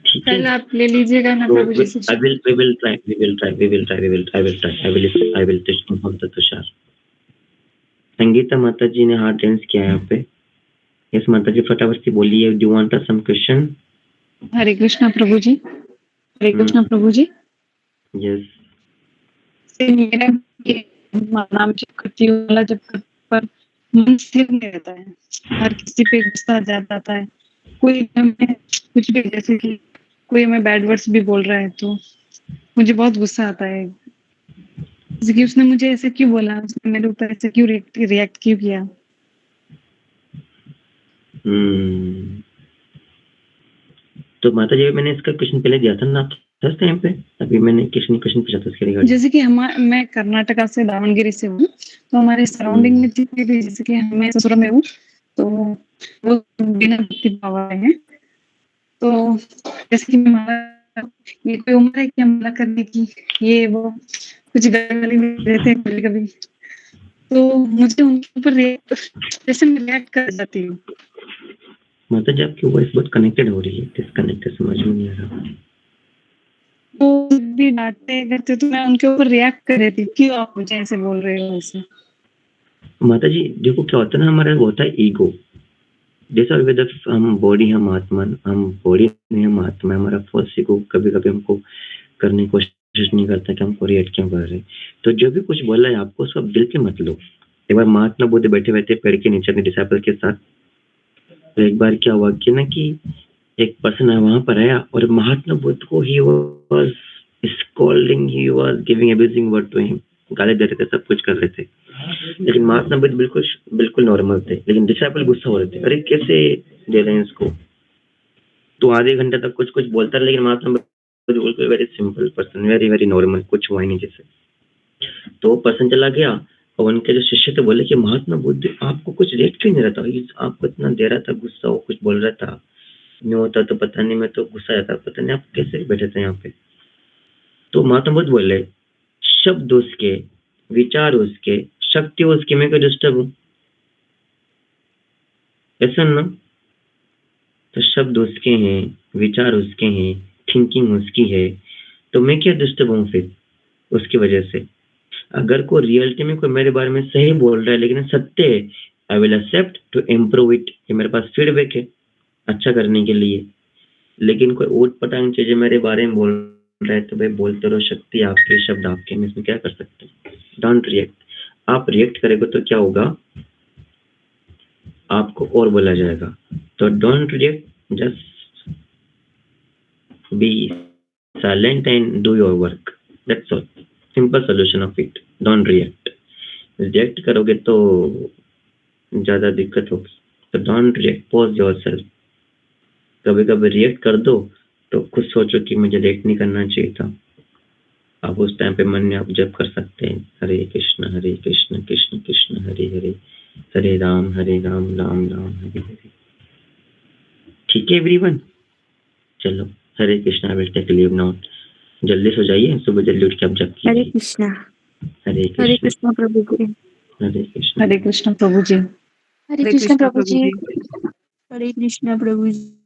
ठीक है, कल आप ले लीजिएगा ना प्रभु जी से। we will try. संगीता माता जी ने हार्ट रेंज किया है यहाँ पे। यस माता जी, फटाफट से बोलिए, do you want some question? Hare Krishna Prabhu ji, Hare Krishna Prabhu ji. Yes, मेरा नाम जब करती हूँ वाला जब पर मन स्थिर नहीं रहता है, हर किसी पे गुस्सा आ जाता है। कोई हमें कुछ भी, जैसे कि कोई हमें बैड वर्ड्स भी बोल रहा है तो मुझे बहुत गुस्सा आता है। जैसे कि उसने मुझे ऐसे क्यों बोला, उसने मेरे ऊपर ऐसे क्यों रिएक्ट क्यों किया। तो माता जी मैंने इसका क्वेश्चन पहले दिया था ना फर्स्ट टाइम पे, अभी मैंने क्वेश्चन पूछा था इसके रिगार्डिंग। जैसे कि मैं कर्नाटका से दावणगिरी से हूँ, तो हमारे सराउंडिंग में जितने भी, जैसे कि मैं ससुर में हूँ तो वो बिना भक्ति भाव वाले हैं। तो जैसे कि ये कोई उम्र है कि हमला करने की, ये वो कुछ गाली में रहते हैं कभी कभी, तो मुझे उनके ऊपर जैसे मैं रिएक्ट कर जाती हूँ। माता जी आपकी वॉइस बहुत कनेक्टेड हो रही है, डिस्कनेक्टेड समझ में नहीं आ रहा। तो भी डांटते करते तो मैं उनके ऊपर रिएक्ट कर रही थी, क्यों आप मुझे ऐसे बोल रहे हो ऐसे। माता जी देखो क्या होता है ना, हमारा होता है ईगो। जैसा हम बॉडी, हम आत्मा, हम बॉडी नहीं हम आत्मा, हमारा फर्स्ट ईगो कभी कभी हमको करने की कोशिश नहीं करता कि हमको रिएक्ट क्यों कर रहे हैं। तो जो भी कुछ बोला है आपको उसको दिल पे मत लो। एक बार महात्मा बुद्ध बैठे बैठे पेड़ के नीचे अपने डिसाइपल के साथ, तो एक बार क्या हुआ कि ना कि एक पर्सन वहां पर आया और महात्मा बुद्ध को ही was scolding, he was giving abusing word to him, गाली दे रहे थे, सब कुछ कर रहे थे। लेकिन महात्मा बुद्ध बिल्कुल नॉर्मल थे, लेकिन डिसाइपल गुस्सा हो रहे थे, अरे कैसे दे रहे हैं इसको। तो आधे घंटे तक कुछ कुछ बोलता है, लेकिन महात्मा बुद्ध बिल्कुल very simple person, very very normal, कुछ हुआ नहीं जैसे। तो वो पर्सन चला गया और उनके जो शिष्य थे बोले कि महात्मा बुद्ध आपको कुछ रेट क्यों नहीं रहता, आपको इतना दे रहा था गुस्सा, वो कुछ बोल रहा था, नहीं होता तो पता नहीं, मैं तो गुस्सा आता, पता नहीं आप कैसे बैठे थे यहाँ पे। तो महात्मा बुद्ध बोले शब्द उसके, विचार उसके, शक्ति उसकी, मैं क्यों डिस्टर्ब हूँ? ऐसा ना, तो शब्द उसके हैं, विचार उसके हैं, थिंकिंग उसकी है, तो मैं क्या डिस्टर्ब हूँ फिर उसकी वजह से? अगर कोई रियलिटी में कोई मेरे बारे में सही बोल रहा है लेकिन सत्य है, I will accept to improve it, ये मेरे पास फीडबैक है अच्छा करने के लिए। लेकिन कोई ऊट पटांग चीजें मेरे बारे में बोल रहा है तो भाई बोलते रहो, शक्ति आपके, शब्द आपके, मैं इसमें क्या कर सकते हैं? Don't react. आप रिएक्ट करेंगे तो क्या होगा? आपको और बोला जाएगा। तो don't react, just be silent and do your work, that's all. Simple solution of it, don't react. React करोगे तो ज्यादा दिक्कत होगी, तो डोंट रिएक्ट, पॉज योरसेल्फ। कभी कभी रिएक्ट कर दो तो खुद सोचो कि मुझे रिएक्ट नहीं करना चाहिए था। आप उस टाइम पे मन में आप जप कर सकते हैं, हरे कृष्ण कृष्ण कृष्ण हरे हरे, हरे राम राम राम हरे हरे। ठीक है एवरीवन, चलो Hare Krishna, I will take leave now. जल्दी सो जाइए, सुबह जल्दी उठ के आप जप हरे कीजिए। कृष्णा। हरे हरे कृष्ण कृष्णा प्रभु जी। हरे कृष्ण। हरे कृष्ण प्रभु जी। हरे हरे कृष्णा कृष्णा प्रभु प्रभु जी। जी। हरे कृष्णा प्रभु जी।